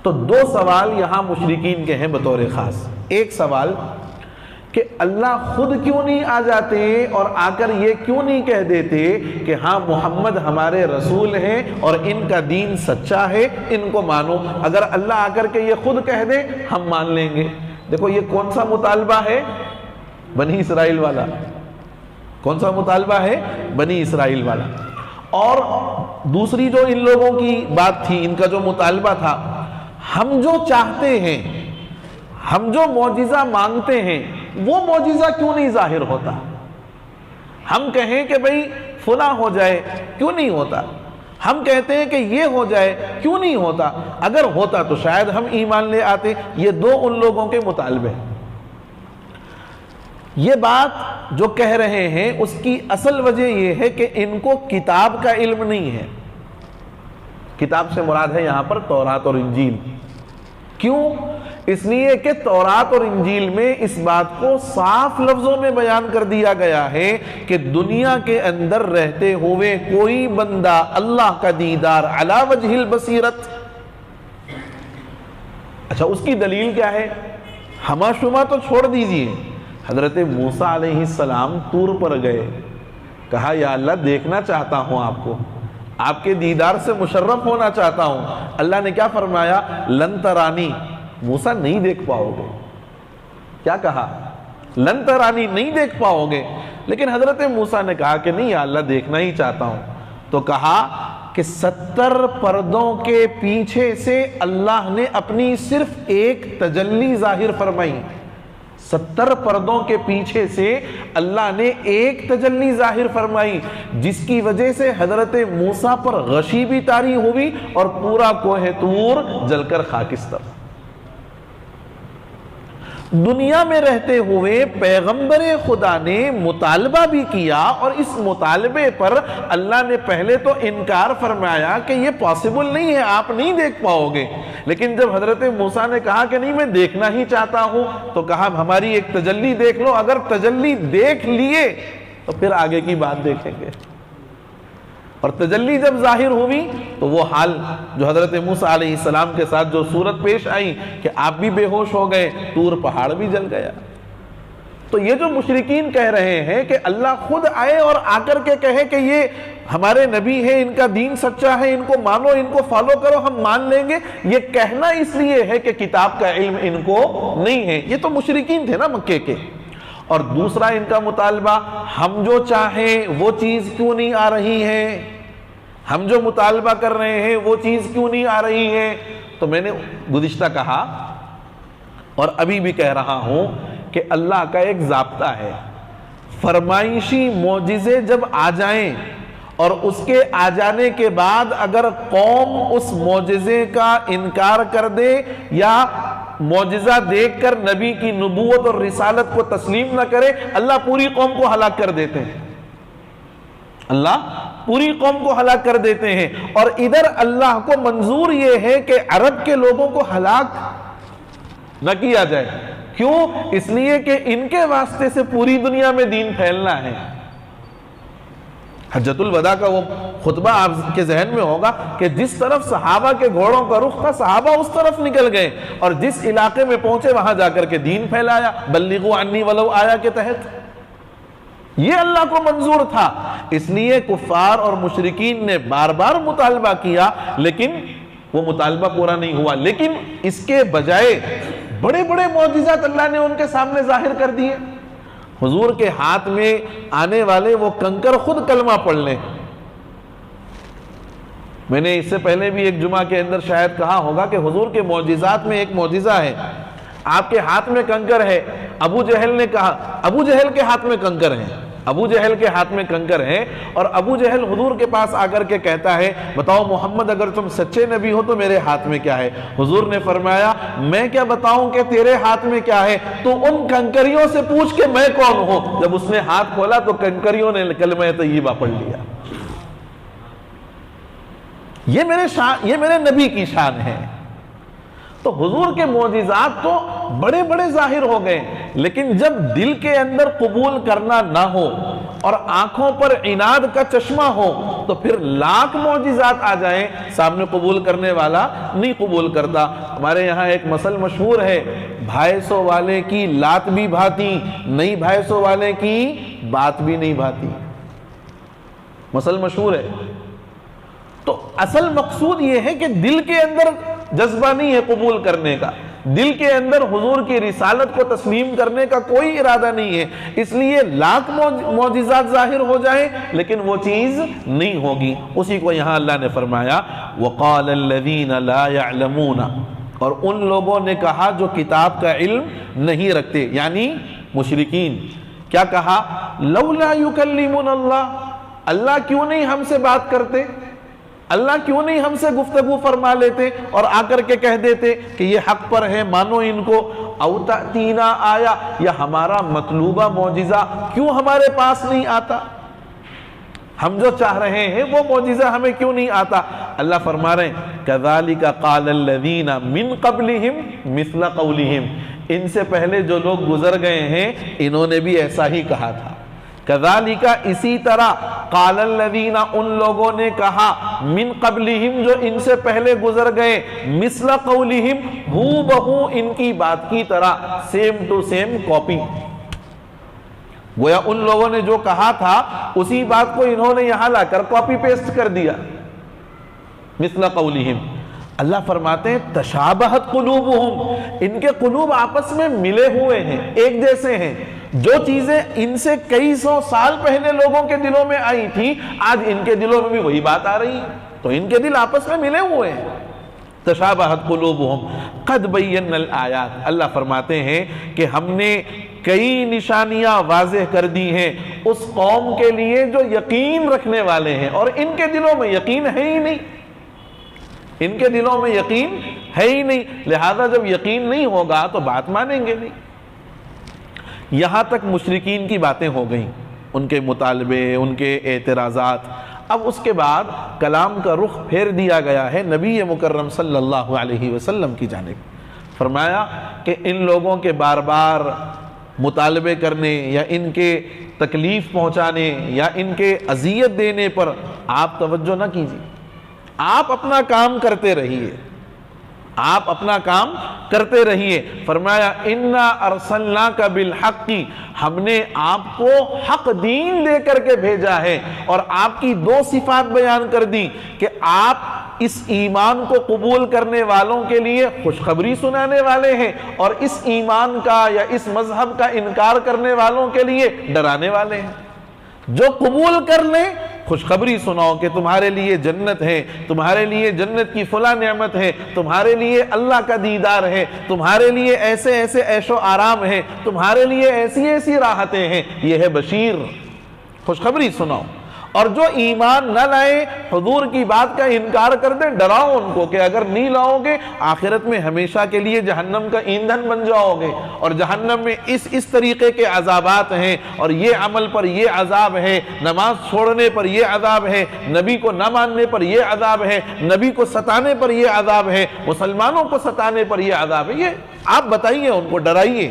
تو دو سوال یہاں مشرکین کے ہیں بطور خاص۔ ایک سوال کہ اللہ خود کیوں نہیں آ جاتے اور آ کر یہ کیوں نہیں کہہ دیتے کہ ہاں محمد ہمارے رسول ہیں اور ان کا دین سچا ہے، ان کو مانو۔ اگر اللہ آ کر کے یہ خود کہہ دے ہم مان لیں گے۔ دیکھو یہ کون سا مطالبہ ہے؟ بنی اسرائیل والا۔ کون سا مطالبہ ہے؟ بنی اسرائیل والا۔ اور دوسری جو ان لوگوں کی بات تھی، ان کا جو مطالبہ تھا، ہم جو چاہتے ہیں، ہم جو معجزہ مانگتے ہیں، وہ معجزہ کیوں نہیں ظاہر ہوتا؟ ہم کہیں کہ بھئی فلاں ہو جائے، کیوں نہیں ہوتا؟ ہم کہتے ہیں کہ یہ ہو جائے، کیوں نہیں ہوتا؟ اگر ہوتا تو شاید ہم ایمان لے آتے۔ یہ دو ان لوگوں کے مطالبے ہیں۔ یہ بات جو کہہ رہے ہیں اس کی اصل وجہ یہ ہے کہ ان کو کتاب کا علم نہیں ہے۔ کتاب سے مراد ہے یہاں پر تورات اور انجیل۔ کیوں؟ اس لیے کہ تورات اور انجیل میں اس بات کو صاف لفظوں میں بیان کر دیا گیا ہے کہ دنیا کے اندر رہتے ہوئے کوئی بندہ اللہ کا دیدار علی وجہ البصیرت۔ اچھا اس کی دلیل کیا ہے؟ ہما شما تو چھوڑ دیجئے، حضرت موسیٰ علیہ السلام طور پر گئے، کہا یا اللہ دیکھنا چاہتا ہوں آپ کو، آپ کے دیدار سے مشرف ہونا چاہتا ہوں۔ اللہ نے کیا فرمایا؟ لن ترانی، موسیٰ نہیں دیکھ پاؤ گے۔ کیا کہا؟ لن ترانی، نہیں دیکھ پاؤ گے۔ لیکن حضرت موسیٰ نے کہا کہ نہیں یا اللہ دیکھنا ہی چاہتا ہوں۔ تو کہا کہ 70 پردوں کے پیچھے سے اللہ نے اپنی صرف ایک تجلی ظاہر فرمائی۔ 70 پردوں کے پیچھے سے اللہ نے ایک تجلی ظاہر فرمائی، جس کی وجہ سے حضرت موسیٰ پر غشی بھی طاری ہوئی اور پورا کوہ طور جل کر خاکستر۔ دنیا میں رہتے ہوئے پیغمبر خدا نے مطالبہ بھی کیا، اور اس مطالبے پر اللہ نے پہلے تو انکار فرمایا کہ یہ پاسبل نہیں ہے، آپ نہیں دیکھ پاؤ گے۔ لیکن جب حضرت موسیٰ نے کہا کہ نہیں میں دیکھنا ہی چاہتا ہوں، تو کہا ہماری ایک تجلی دیکھ لو، اگر تجلی دیکھ لیے تو پھر آگے کی بات دیکھیں گے۔ اور تجلی جب ظاہر ہوئی تو وہ حال جو حضرت موسیٰ علیہ السلام کے ساتھ جو صورت پیش آئی کہ آپ بھی بے ہوش ہو گئے، طور پہاڑ بھی جل گیا۔ تو یہ جو مشرکین کہہ رہے ہیں کہ اللہ خود آئے اور آ کر کے کہے کہ یہ ہمارے نبی ہے، ان کا دین سچا ہے، ان کو مانو، ان کو فالو کرو، ہم مان لیں گے، یہ کہنا اس لیے ہے کہ کتاب کا علم ان کو نہیں ہے۔ یہ تو مشرکین تھے نا مکے کے۔ اور دوسرا ان کا مطالبہ، ہم جو چاہیں وہ چیز کیوں نہیں آ رہی ہے، ہم جو مطالبہ کر رہے ہیں وہ چیز کیوں نہیں آ رہی ہے۔ تو میں نے گزشتہ کہا اور ابھی بھی کہہ رہا ہوں کہ اللہ کا ایک ضابطہ ہے، فرمائشی معجزے جب آ جائیں اور اس کے آ جانے کے بعد اگر قوم اس معجزے کا انکار کر دے یا معجزہ دیکھ کر نبی کی نبوت اور رسالت کو تسلیم نہ کرے، اللہ پوری قوم کو ہلاک کر دیتے ہیں۔ اللہ پوری قوم کو ہلاک کر دیتے ہیں۔ اور ادھر اللہ کو منظور یہ ہے کہ عرب کے لوگوں کو ہلاک نہ کیا جائے۔ کیوں؟ اس لیے کہ ان کے واسطے سے پوری دنیا میں دین پھیلنا ہے۔ حجۃ الوداع کا وہ خطبہ آپ کے ذہن میں ہوگا کہ جس طرف صحابہ کے گھوڑوں کا رخ تھا، صحابہ اس طرف نکل گئے اور جس علاقے میں پہنچے وہاں جا کر کے دین پھیلایا، بلغوا عنی ولو آیا کے تحت۔ یہ اللہ کو منظور تھا، اس لیے کفار اور مشرکین نے بار بار مطالبہ کیا، لیکن وہ مطالبہ پورا نہیں ہوا، لیکن اس کے بجائے بڑے بڑے معجزات اللہ نے ان کے سامنے ظاہر کر دیے۔ حضور کے ہاتھ میں آنے والے وہ کنکر خود کلمہ پڑھ لیں۔ میں نے اس سے پہلے بھی ایک جمعہ کے اندر شاید کہا ہوگا کہ حضور کے معجزات میں ایک معجزہ ہے، آپ کے ہاتھ میں کنکر ہے۔ ابو جہل نے کہا، ابو جہل کے ہاتھ میں کنکر ہے، ابو جہل کے ہاتھ میں کنکر ہے، اور ابو جہل حضور کے پاس آ کر کے کہتا ہے بتاؤ محمد اگر تم سچے نبی ہو تو میرے ہاتھ میں کیا ہے؟ حضور نے فرمایا میں کیا بتاؤں کہ تیرے ہاتھ میں کیا ہے، تو ان کنکریوں سے پوچھ کہ میں کون ہوں۔ جب اس نے ہاتھ کھولا تو کنکریوں نے کلمہ طیبہ پڑھ لیا۔ یہ میرے نبی کی شان ہے۔ تو حضور کے معجزات تو بڑے بڑے ظاہر ہو گئے، لیکن جب دل کے اندر قبول کرنا نہ ہو اور آنکھوں پر عناد کا چشمہ ہو تو پھر لاکھ معجزات آ جائیں، سامنے قبول کرنے والا نہیں قبول کرتا۔ ہمارے یہاں ایک مثل مشہور ہے، بھائیسوں والے کی لات بھی بھاتی، نہیں بھائیسوں والے کی بات بھی نہیں بھاتی، مثل مشہور ہے۔ تو اصل مقصود یہ ہے کہ دل کے اندر جذبہ نہیں ہے قبول کرنے کا، دل کے اندر حضور کی رسالت کو تسلیم کرنے کا کوئی ارادہ نہیں ہے، اس لیے لاکھ معجزات ظاہر ہو جائیں لیکن وہ چیز نہیں ہوگی۔ اسی کو یہاں اللہ نے فرمایا وَقَالَ الَّذِينَ لَا يَعْلَمُونَ، اور ان لوگوں نے کہا جو کتاب کا علم نہیں رکھتے، یعنی مشرکین، کیا کہا؟ لَوْلَا يُكَلِّمُنَ اللَّهُ، اللہ کیوں نہیں ہم سے بات کرتے، اللہ کیوں نہیں ہم سے گفتگو فرما لیتے اور آ کر کے کہہ دیتے کہ یہ حق پر ہے، مانو ان کو، او تأتینا آیا، یا ہمارا مطلوبہ معجزہ کیوں ہمارے پاس نہیں آتا، ہم جو چاہ رہے ہیں وہ معجزہ ہمیں کیوں نہیں آتا۔ اللہ فرما رہے ہیں کذالک قال الذین من قبلہم مثل قولہم، ان سے پہلے جو لوگ گزر گئے ہیں انہوں نے بھی ایسا ہی کہا تھا۔ کذالک، اسی طرح، قال الذین، ان لوگوں نے کہا، من قبلہم، جو ان سے پہلے گزر گئے، مثل قولہم، ہو بہو ان کی بات کی طرح، سیم ٹو سیم کاپی، گویا ان لوگوں نے جو کہا تھا اسی بات کو انہوں نے یہاں لا کر کاپی پیسٹ کر دیا، مثل قولہم۔ اللہ فرماتے ہیں تشابہت قلوبہم، ان کے قلوب آپس میں ملے ہوئے ہیں، ایک جیسے ہیں، جو چیزیں ان سے کئی سو سال پہلے لوگوں کے دلوں میں آئی تھی آج ان کے دلوں میں بھی وہی بات آ رہی ہے، تو ان کے دل آپس میں ملے ہوئے ہیں۔ تشابہت قلوبہم قد بینا الآیات، اللہ فرماتے ہیں کہ ہم نے کئی نشانیاں واضح کر دی ہیں اس قوم کے لیے جو یقین رکھنے والے ہیں، اور ان کے دلوں میں یقین ہے ہی نہیں، ان کے دلوں میں یقین ہے ہی نہیں، لہذا جب یقین نہیں ہوگا تو بات مانیں گے نہیں۔ یہاں تک مشرکین کی باتیں ہو گئیں، ان کے مطالبے، ان کے اعتراضات۔ اب اس کے بعد کلام کا رخ پھیر دیا گیا ہے نبی مکرم صلی اللہ علیہ وسلم کی جانب۔ فرمایا کہ ان لوگوں کے بار بار مطالبے کرنے یا ان کے تکلیف پہنچانے یا ان کے اذیت دینے پر آپ توجہ نہ کیجیے، آپ اپنا کام کرتے رہیے، آپ اپنا کام کرتے رہیے۔ فرمایا انا ارسلناک بالحق، ہم نے آپ کو حق دین دے کر کے بھیجا ہے، اور آپ کی دو صفات بیان کر دی کہ آپ اس ایمان کو قبول کرنے والوں کے لیے خوشخبری سنانے والے ہیں، اور اس ایمان کا یا اس مذہب کا انکار کرنے والوں کے لیے ڈرانے والے ہیں۔ جو قبول کر لیں خوشخبری سناؤ کہ تمہارے لیے جنت ہے، تمہارے لیے جنت کی فلاں نعمت ہے، تمہارے لیے اللہ کا دیدار ہے، تمہارے لیے ایسے ایسے عیش و آرام ہے، تمہارے لیے ایسی ایسی راحتیں ہیں، یہ ہے بشیر، خوشخبری سناؤ۔ اور جو ایمان نہ لائے، حضور کی بات کا انکار کر دیں، ڈراؤ ان کو کہ اگر نہیں لاؤ گے آخرت میں ہمیشہ کے لیے جہنم کا ایندھن بن جاؤ گے، اور جہنم میں اس طریقے کے عذابات ہیں، اور یہ عمل پر یہ عذاب ہے، نماز چھوڑنے پر یہ عذاب ہے، نبی کو نہ ماننے پر یہ عذاب ہے، نبی کو ستانے پر یہ عذاب ہے، مسلمانوں کو ستانے پر یہ عذاب ہے۔ یہ آپ بتائیے، ان کو ڈرائیے،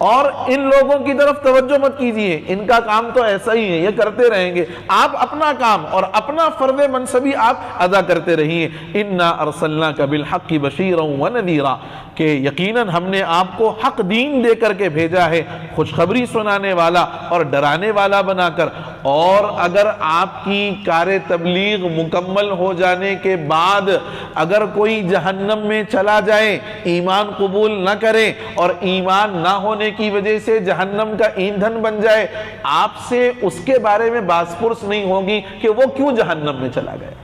اور ان لوگوں کی طرف توجہ مت کیجیے، ان کا کام تو ایسا ہی ہے، یہ کرتے رہیں گے، آپ اپنا کام اور اپنا فرض منصبی آپ ادا کرتے رہیے۔ انا ارسلناک بالحق بشیرا ونذیرا، کہ یقیناً ہم نے آپ کو حق دین دے کر کے بھیجا ہے، خوشخبری سنانے والا اور ڈرانے والا بنا کر، اور اگر آپ کی کار تبلیغ مکمل ہو جانے کے بعد اگر کوئی جہنم میں چلا جائے، ایمان قبول نہ کرے اور ایمان نہ ہونے کی وجہ سے جہنم کا ایندھن بن جائے، آپ سے اس کے بارے میں باز پرس نہیں ہوگی کہ وہ کیوں جہنم میں چلا گیا،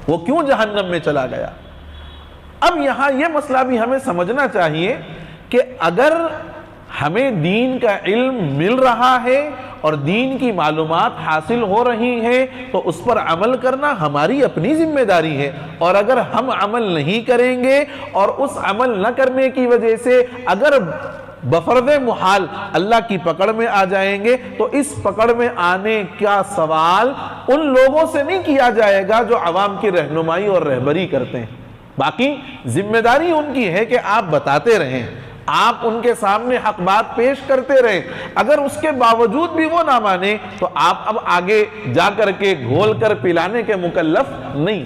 وہ کیوں جہنم میں چلا گیا۔ اب یہاں یہ مسئلہ بھی ہمیں سمجھنا چاہیے کہ اگر ہمیں دین کا علم مل رہا ہے اور دین کی معلومات حاصل ہو رہی ہیں تو اس پر عمل کرنا ہماری اپنی ذمہ داری ہے، اور اگر ہم عمل نہیں کریں گے اور اس عمل نہ کرنے کی وجہ سے اگر بفرض محال اللہ کی پکڑ میں آ جائیں گے تو اس پکڑ میں آنے کا سوال ان لوگوں سے نہیں کیا جائے گا جو عوام کی رہنمائی اور رہبری کرتے ہیں، باقی ذمہ داری ان کی ہے کہ آپ بتاتے رہیں، آپ ان کے سامنے حق بات پیش کرتے رہیں، اگر اس کے باوجود بھی وہ نہ مانے تو آپ اب آگے جا کر کے گھول کر پلانے کے مکلف نہیں۔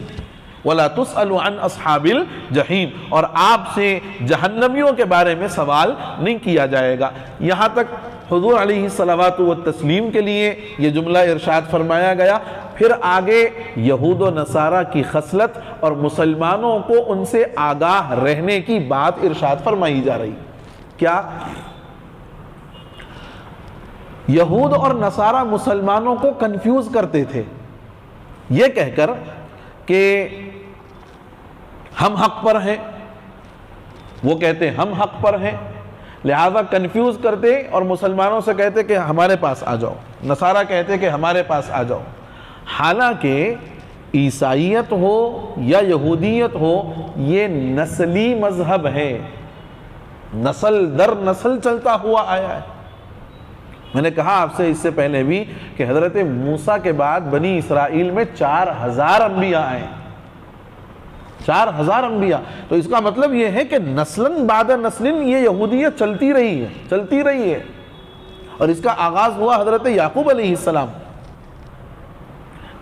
وَلَا تُسْأَلُ عَنْ أَصْحَابِ الْجَحِيمِ، اور آپ سے جہنمیوں کے بارے میں سوال نہیں کیا جائے گا۔ یہاں تک حضور علیہ الصلوۃ والتسلیم کے لیے یہ جملہ ارشاد فرمایا گیا۔ پھر آگے یہود و نصارہ کی خصلت اور مسلمانوں کو ان سے آگاہ رہنے کی بات ارشاد فرمائی جا رہی۔ کیا؟ یہود اور نصارہ مسلمانوں کو کنفیوز کرتے تھے یہ کہہ کر کہ ہم حق پر ہیں، وہ کہتے ہم حق پر ہیں، لہذا کنفیوز کرتے اور مسلمانوں سے کہتے کہ ہمارے پاس آ جاؤ، نصارہ کہتے کہ ہمارے پاس آ جاؤ۔ حالانکہ عیسائیت ہو یا یہودیت ہو یہ نسلی مذہب ہے، نسل در نسل چلتا ہوا آیا ہے۔ میں نے کہا آپ سے اس سے پہلے بھی کہ حضرت موسیٰ کے بعد بنی اسرائیل میں 4000 انبیاء آئے، 4000 انبیاء، تو اس کا مطلب یہ ہے کہ نسلاً بعد نسلاً یہ یہودیت چلتی رہی ہے، اور اس کا آغاز ہوا حضرت یعقوب علیہ السلام،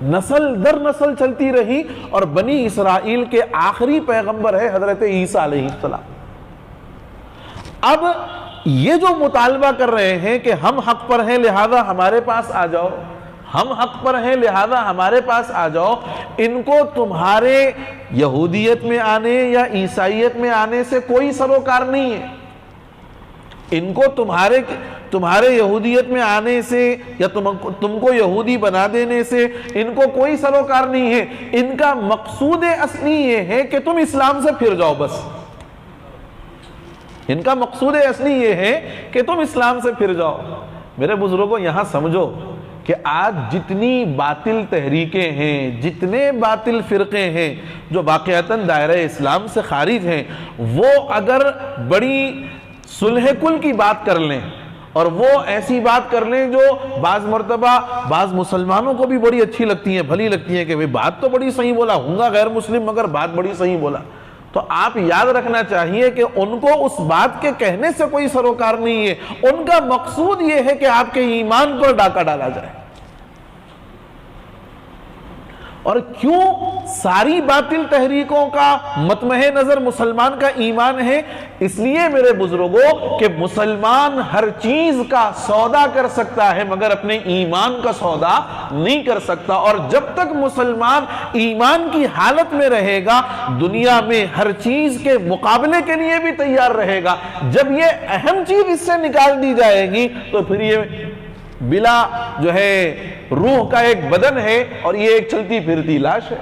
نسل در نسل چلتی رہی، اور بنی اسرائیل کے آخری پیغمبر ہے حضرت عیسیٰ علیہ السلام۔ اب یہ جو مطالبہ کر رہے ہیں کہ ہم حق پر ہیں لہذا ہمارے پاس آ جاؤ، ہم حق پر ہیں لہذا ہمارے پاس آ جاؤ، ان کو تمہارے یہودیت میں آنے یا عیسائیت میں آنے سے کوئی سروکار نہیں ہے، ان کو تمہارے یہودیت میں آنے سے یا تم کو یہودی بنا دینے سے ان کو کوئی سروکار نہیں ہے، ان کا مقصود اصلی یہ ہے کہ تم اسلام سے پھر جاؤ، بس ان کا مقصود اصلی یہ ہے کہ تم اسلام سے پھر جاؤ۔ میرے بزرگوں یہاں سمجھو کہ آج جتنی باطل تحریکیں ہیں، جتنے باطل فرقے ہیں جو واقعتاً دائرہ اسلام سے خارج ہیں، وہ اگر بڑی صلح کل کی بات کر لیں اور وہ ایسی بات کر لیں جو بعض مرتبہ بعض مسلمانوں کو بھی بڑی اچھی لگتی ہیں، بھلی لگتی ہیں کہ بات تو بڑی صحیح بولا، ہوں گا غیر مسلم مگر بات بڑی صحیح بولا، تو آپ یاد رکھنا چاہیے کہ ان کو اس بات کے کہنے سے کوئی سروکار نہیں ہے، ان کا مقصود یہ ہے کہ آپ کے ایمان پر ڈاکہ ڈالا جائے۔ اور کیوں ساری باطل تحریکوں کا مطمع نظر مسلمان کا ایمان ہے؟ اس لیے میرے بزرگوں کہ مسلمان ہر چیز کا سودا کر سکتا ہے مگر اپنے ایمان کا سودا نہیں کر سکتا، اور جب تک مسلمان ایمان کی حالت میں رہے گا دنیا میں ہر چیز کے مقابلے کے لیے بھی تیار رہے گا۔ جب یہ اہم چیز اس سے نکال دی جائے گی تو پھر یہ بلا جو ہے روح کا ایک بدن ہے اور یہ ایک چلتی پھرتی لاش ہے۔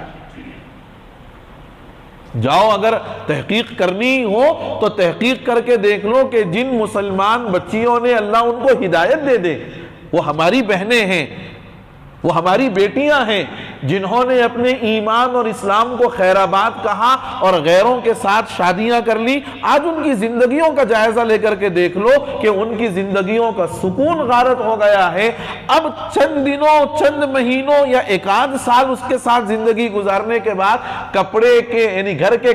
جاؤ اگر تحقیق کرنی ہو تو تحقیق کر کے دیکھ لو کہ جن مسلمان بچیوں نے اللہ ان کو ہدایت دے دے، وہ ہماری بہنیں ہیں، وہ ہماری بیٹیاں ہیں، جنہوں نے اپنے ایمان اور اسلام کو خیر آباد کہا اور غیروں کے ساتھ شادیاں کر لی۔ آج ان کی زندگیوں کا جائزہ لے کر کے دیکھ لو کہ ان کی زندگیوں کا سکون غارت ہو گیا ہے۔ اب چند دنوں، چند مہینوں یا ایک آدھ سال اس کے ساتھ زندگی گزارنے کے بعد کپڑے کے یعنی گھر کے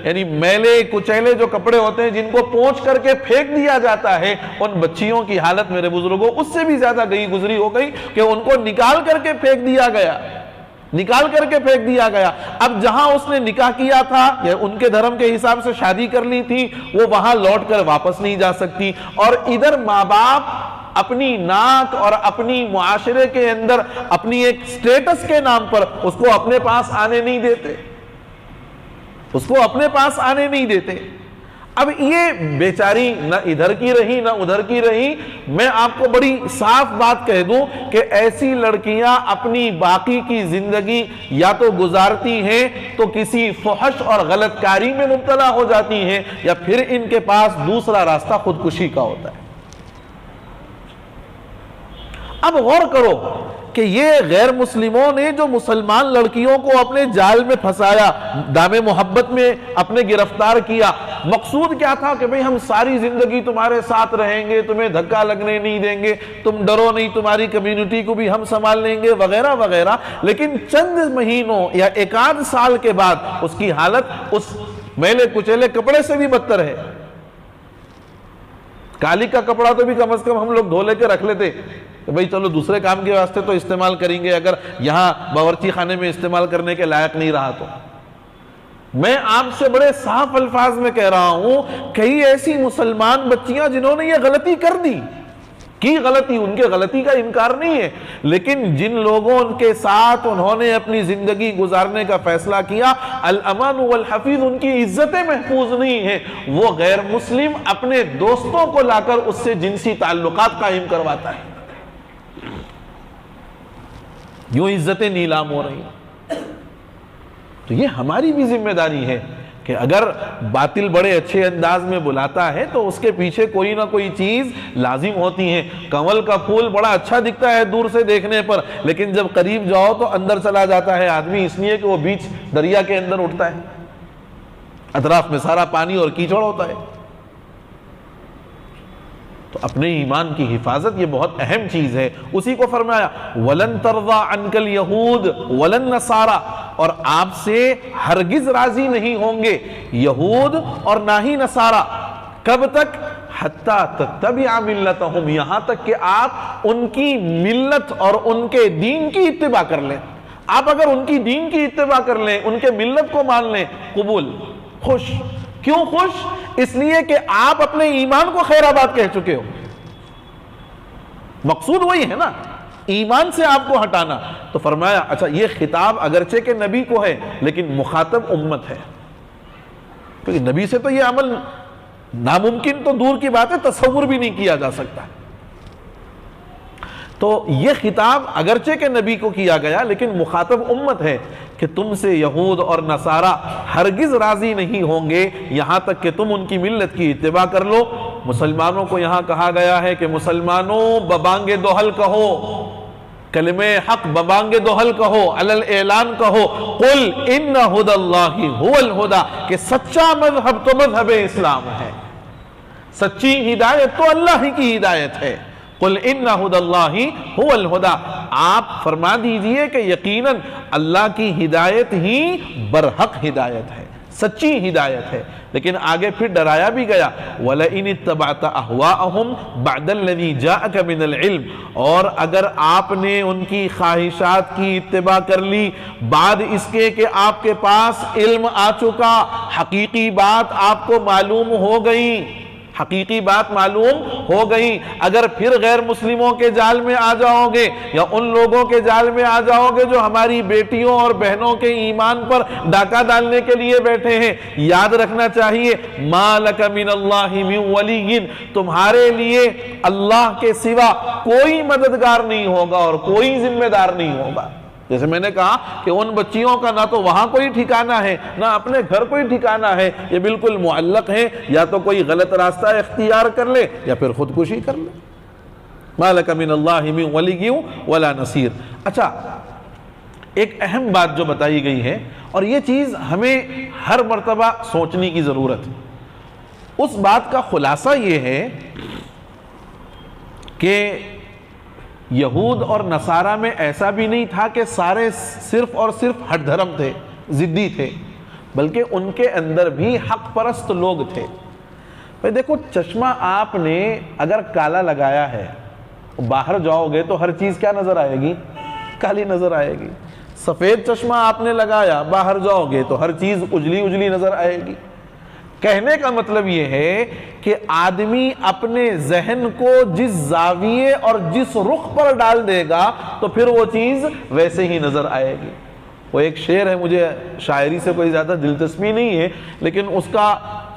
یعنی میلے کچیلے جو کپڑے ہوتے ہیں جن کو پونچھ کر کے پھینک دیا جاتا ہے، ان بچیوں کی حالت میرے بزرگوں اس سے بھی زیادہ گزری ہو گئی کہ ان کو نکال کر کے پھینک دیا گیا، نکال کر کے پھینک دیا گیا۔ اب جہاں اس نے نکاح کیا تھا یا ان کے دھرم کے حساب سے شادی کر لی تھی وہ وہاں لوٹ کر واپس نہیں جا سکتی، اور ادھر ماں باپ اپنی ناک اور اپنی معاشرے کے اندر اپنی ایک سٹیٹس کے نام پر اس کو اپنے پاس آنے نہیں دیتے، اس کو اپنے پاس آنے نہیں دیتے۔ اب یہ بیچاری نہ ادھر کی رہی نہ ادھر کی رہی۔ میں آپ کو بڑی صاف بات کہہ دوں کہ ایسی لڑکیاں اپنی باقی کی زندگی یا تو گزارتی ہیں تو کسی فحش اور غلط کاری میں مبتلا ہو جاتی ہیں، یا پھر ان کے پاس دوسرا راستہ خودکشی کا ہوتا ہے۔ اب غور کرو کہ یہ غیر مسلموں نے جو مسلمان لڑکیوں کو اپنے جال میں پھنسایا، دام محبت میں اپنے گرفتار کیا، مقصود کیا تھا کہ بھئی ہم ساری زندگی تمہارے ساتھ رہیں گے، تمہیں دھکا لگنے نہیں دیں گے، تم ڈرو نہیں، تمہاری کمیونٹی کو بھی ہم سنبھال لیں گے وغیرہ وغیرہ۔ لیکن چند مہینوں یا ایک آدھ سال کے بعد اس کی حالت اس میلے کچیلے کپڑے سے بھی بدتر ہے۔ کالی کا کپڑا تو بھی کم از کم ہم لوگ دھو لے کے رکھ لیتے کہ بھئی چلو دوسرے کام کے واسطے تو استعمال کریں گے، اگر یہاں باورچی خانے میں استعمال کرنے کے لائق نہیں رہا تو۔ میں آپ سے بڑے صاف الفاظ میں کہہ رہا ہوں، کئی ایسی مسلمان بچیاں جنہوں نے یہ غلطی کر دی، کی غلطی، ان کے غلطی کا انکار نہیں ہے، لیکن جن لوگوں کے ساتھ انہوں نے اپنی زندگی گزارنے کا فیصلہ کیا، الامان والحفیظ، ان کی عزتیں محفوظ نہیں ہیں۔ وہ غیر مسلم اپنے دوستوں کو لا کر اس سے جنسی تعلقات قائم کرواتا ہے، یوں عزتیں نیلام ہو رہی ہیں۔ تو یہ ہماری بھی ذمہ داری ہے کہ اگر باطل بڑے اچھے انداز میں بلاتا ہے تو اس کے پیچھے کوئی نہ کوئی چیز لازم ہوتی ہے۔ کنول کا پھول بڑا اچھا دکھتا ہے دور سے دیکھنے پر، لیکن جب قریب جاؤ تو اندر چلا جاتا ہے آدمی، اس لیے کہ وہ بیچ دریا کے اندر اٹھتا ہے، اطراف میں سارا پانی اور کیچڑ ہوتا ہے۔ تو اپنے ایمان کی حفاظت یہ بہت اہم چیز ہے۔ اسی کو فرمایا وَلَن تَرْضَىٰ عَنْكَ الْيَهُودُ وَلَا النَّصَارَىٰ، اور آپ سے ہرگز راضی نہیں ہوں گے یہود اور نہ ہی نصارہ۔ کب تک؟ حَتَّىٰ تَتَّبِعَ مِلَّتَهُمْ، یہاں تک کہ آپ ان کی ملت اور ان کے دین کی اتباع کر لیں۔ آپ اگر ان کی دین کی اتباع کر لیں، ان کے ملت کو مان لیں، قبول، خوش۔ کیوں خوش؟ اس لیے کہ آپ اپنے ایمان کو خیر آباد کہہ چکے ہو۔ مقصود وہی ہے نا، ایمان سے آپ کو ہٹانا۔ تو فرمایا اچھا یہ خطاب اگرچہ کہ نبی کو ہے لیکن مخاطب امت ہے، کیونکہ نبی سے تو یہ عمل ناممکن تو دور کی بات ہے، تصور بھی نہیں کیا جا سکتا۔ تو یہ خطاب اگرچہ کہ نبی کو کیا گیا لیکن مخاطب امت ہے کہ تم سے یہود اور نصارہ ہرگز راضی نہیں ہوں گے یہاں تک کہ تم ان کی ملت کی اتباع کر لو۔ مسلمانوں کو یہاں کہا گیا ہے کہ مسلمانوں ببانگ دوحل کہو، کلمہ حق ببانگ دوحل کہو، علی الاعلان کہو، قل ان ھدی اللہ ھو الھدی، کہ سچا مذہب تو مذہب اسلام ہے، سچی ہدایت تو اللہ ہی کی ہدایت ہے۔ قل ان ھدی اللہ ھو الھدی، آپ فرما دیجئے کہ یقیناً اللہ کی ہدایت ہی برحق ہدایت ہے، سچی ہدایت ہے۔ لیکن آگے پھر ڈرایا بھی گیا وَلَئِنِ اتَّبَعْتَ أَهْوَاءَهُمْ بَعْدَ الَّذِي جَاءَكَ مِنَ الْعِلْمِ، اور اگر آپ نے ان کی خواہشات کی اتباع کر لی بعد اس کے کہ آپ کے پاس علم آ چکا، حقیقی بات آپ کو معلوم ہو گئی، حقیقی بات معلوم ہو گئی، اگر پھر غیر مسلموں کے جال میں آ جاؤ گے یا ان لوگوں کے جال میں آ جاؤ گے جو ہماری بیٹیوں اور بہنوں کے ایمان پر ڈاکہ ڈالنے کے لیے بیٹھے ہیں، یاد رکھنا چاہیے مَا لَكَ مِنَ اللَّهِ مِن وَلِيٍّ، تمہارے لیے اللہ کے سوا کوئی مددگار نہیں ہوگا اور کوئی ذمہ دار نہیں ہوگا۔ جیسے میں نے کہا کہ ان بچیوں کا نہ تو وہاں کوئی ٹھکانہ ہے نہ اپنے گھر کوئی ٹھکانہ ہے، یہ بالکل معلق ہیں، یا تو کوئی غلط راستہ اختیار کر لے یا پھر خودکشی کر لے۔ مَا لَكَ مِنَ اللَّهِ مِن وَلِيٍّ وَلَا نَصِيرٍ۔ اچھا ایک اہم بات جو بتائی گئی ہے اور یہ چیز ہمیں ہر مرتبہ سوچنے کی ضرورت ہے، اس بات کا خلاصہ یہ ہے کہ یہود اور نصارہ میں ایسا بھی نہیں تھا کہ سارے صرف اور صرف ہٹ دھرم تھے، ضدی تھے، بلکہ ان کے اندر بھی حق پرست لوگ تھے۔ بھئی دیکھو چشمہ آپ نے اگر کالا لگایا ہے، باہر جاؤ گے تو ہر چیز کیا نظر آئے گی؟ کالی نظر آئے گی۔ سفید چشمہ آپ نے لگایا، باہر جاؤ گے تو ہر چیز اجلی اجلی نظر آئے گی۔ کہنے کا مطلب یہ ہے کہ آدمی اپنے ذہن کو جس زاویے اور جس رخ پر ڈال دے گا تو پھر وہ چیز ویسے ہی نظر آئے گی۔ وہ ایک شعر ہے، مجھے شاعری سے کوئی زیادہ دلچسپی نہیں ہے، لیکن اس کا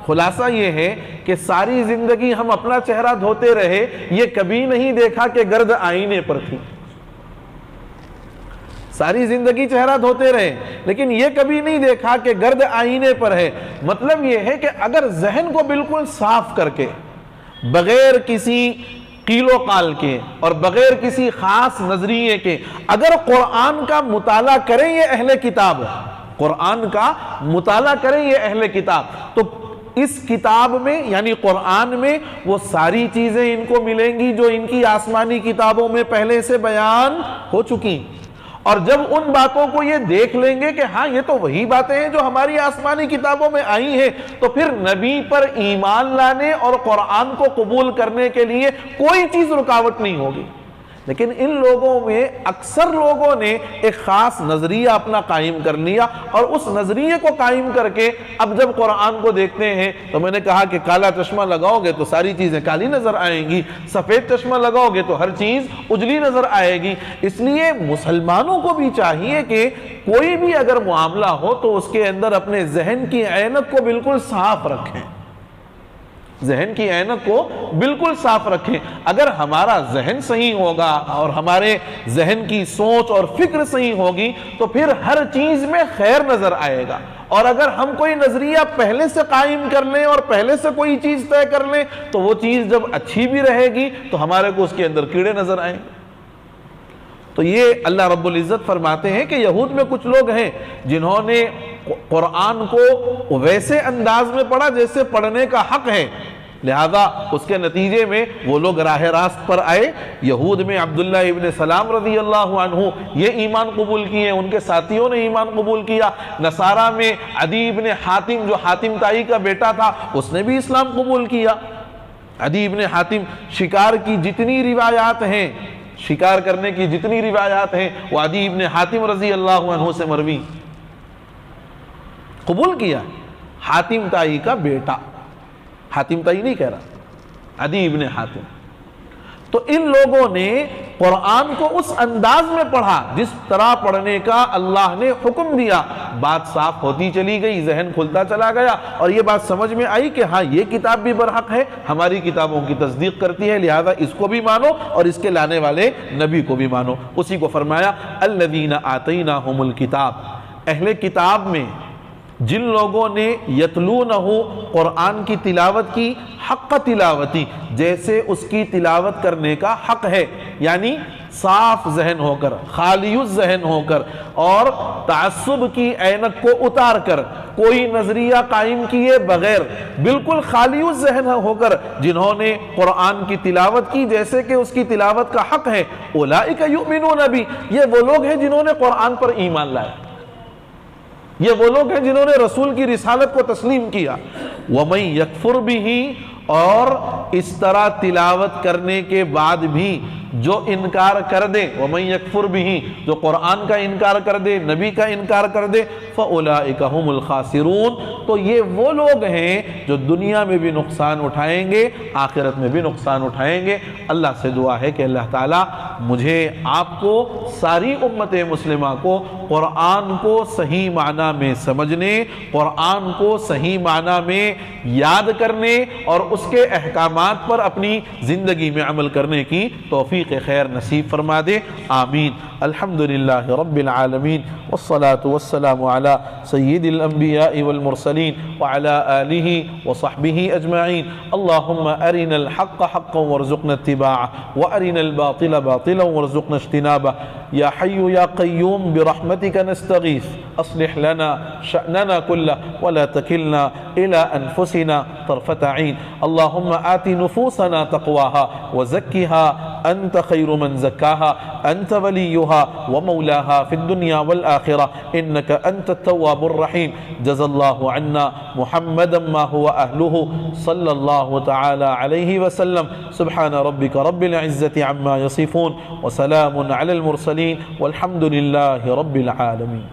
خلاصہ یہ ہے کہ ساری زندگی ہم اپنا چہرہ دھوتے رہے، یہ کبھی نہیں دیکھا کہ گرد آئینے پر تھی۔ ساری زندگی چہرہ دھوتے رہے لیکن یہ کبھی نہیں دیکھا کہ گرد آئینے پر ہے۔ مطلب یہ ہے کہ اگر ذہن کو بالکل صاف کر کے، بغیر کسی قیل و قال کے اور بغیر کسی خاص نظریے کے اگر قرآن کا مطالعہ کریں یہ اہل کتاب، قرآن کا مطالعہ کریں یہ اہل کتاب، تو اس کتاب میں یعنی قرآن میں وہ ساری چیزیں ان کو ملیں گی جو ان کی آسمانی کتابوں میں پہلے سے بیان ہو چکی۔ اور جب ان باتوں کو یہ دیکھ لیں گے کہ ہاں یہ تو وہی باتیں ہیں جو ہماری آسمانی کتابوں میں آئی ہیں، تو پھر نبی پر ایمان لانے اور قرآن کو قبول کرنے کے لیے کوئی چیز رکاوٹ نہیں ہوگی۔ لیکن ان لوگوں میں اکثر لوگوں نے ایک خاص نظریہ اپنا قائم کر لیا، اور اس نظریے کو قائم کر کے اب جب قرآن کو دیکھتے ہیں تو میں نے کہا کہ کالا چشمہ لگاؤ گے تو ساری چیزیں کالی نظر آئیں گی، سفید چشمہ لگاؤ گے تو ہر چیز اجلی نظر آئے گی۔ اس لیے مسلمانوں کو بھی چاہیے کہ کوئی بھی اگر معاملہ ہو تو اس کے اندر اپنے ذہن کی عینک کو بالکل صاف رکھیں، ذہن کی عینک کو بالکل صاف رکھیں۔ اگر ہمارا ذہن صحیح ہوگا اور ہمارے ذہن کی سوچ اور فکر صحیح ہوگی تو پھر ہر چیز میں خیر نظر آئے گا۔ اور اگر ہم کوئی نظریہ پہلے سے قائم کر لیں اور پہلے سے کوئی چیز طے کر لیں تو وہ چیز جب اچھی بھی رہے گی تو ہمارے کو اس کے اندر کیڑے نظر آئیں گے۔ تو یہ اللہ رب العزت فرماتے ہیں کہ یہود میں کچھ لوگ ہیں جنہوں نے قرآن کو ویسے انداز میں پڑھا جیسے پڑھنے کا حق ہے، لہذا اس کے نتیجے میں وہ لوگ راہ راست پر آئے۔ یہود میں عبداللہ ابن سلام رضی اللہ عنہ یہ ایمان قبول کیے، ان کے ساتھیوں نے ایمان قبول کیا۔ نصارہ میں عدی ابن حاتم جو حاتم طائی کا بیٹا تھا اس نے بھی اسلام قبول کیا۔ عدی ابن حاتم شکار کی جتنی روایات ہیں، شکار کرنے کی جتنی روایات ہیں وہ عدی ابن حاتم رضی اللہ عنہ سے مروی، قبول کیا۔ حاتم طائی کا بیٹا، حاتم طائی نہیں کہہ رہا، عدی ابن حاتم۔ تو ان لوگوں نے قرآن کو اس انداز میں پڑھا جس طرح پڑھنے کا اللہ نے حکم دیا۔ بات صاف ہوتی چلی گئی، ذہن کھلتا چلا گیا، اور یہ بات سمجھ میں آئی کہ ہاں یہ کتاب بھی برحق ہے، ہماری کتابوں کی تصدیق کرتی ہے، لہذا اس کو بھی مانو اور اس کے لانے والے نبی کو بھی مانو۔ اسی کو فرمایا الذین آتیناہم الکتاب، اہل کتاب میں جن لوگوں نے یتلونہ قرآن کی تلاوت کی حق تلاوتی، جیسے اس کی تلاوت کرنے کا حق ہے، یعنی صاف ذہن ہو کر، خالی الذہن ہو کر، اور تعصب کی عینک کو اتار کر، کوئی نظریہ قائم کیے بغیر بالکل خالی الذہن ہو کر جنہوں نے قرآن کی تلاوت کی جیسے کہ اس کی تلاوت کا حق ہے، اولئک یؤمنون بی، یہ وہ لوگ ہیں جنہوں نے قرآن پر ایمان لائے، یہ وہ لوگ ہیں جنہوں نے رسول کی رسالت کو تسلیم کیا۔ وَمَن يَكْفُرْ بِهِ، اور اس طرح تلاوت کرنے کے بعد بھی جو انکار کر دے، وَمَن يَكْفُرْ بِهِ، جو قرآن کا انکار کر دے، نبی کا انکار کر دے، فَأُولَئِكَ هُمُ الْخَاسِرُونَ، تو یہ وہ لوگ ہیں جو دنیا میں بھی نقصان اٹھائیں گے، آخرت میں بھی نقصان اٹھائیں گے۔ اللہ سے دعا ہے کہ اللہ تعالیٰ مجھے آپ کو، ساری امت مسلمہ کو قرآن کو صحیح معنی میں سمجھنے، قرآن کو صحیح معنی میں یاد کرنے اور اس کے احکامات پر اپنی زندگی میں عمل کرنے کی توفیق خیر نصیب فرما دے، آمین۔ الحمدللہ رب العالمین، والصلاة والسلام علی سید الانبیاء والمرسلین وعلی آلہ وصحبہ اجمعین۔ اللہم ارنا الحق حقا وارزقنا اتباعہ وارنا الباطل باطلا وارزقنا اجتنابہ۔ یا حی یا قیوم برحمتک نستغیث، اصلح لنا شأننا کلہ ولا تکلنا الى انفسنا طرفت عین۔ اللہم آت نفوسنا تقواها وزکها انت خیر من زکاها انت ولیها ومولاها فی الدنیا والآخرہ انک انت التواب الرحیم۔ جزا اللہ عنا محمدا ما هو اہلہ صلی اللہ تعالی علیہ وسلم۔ سبحان ربک رب العزت عما یصفون وسلام علی المرسلین والحمد للہ رب العالمین۔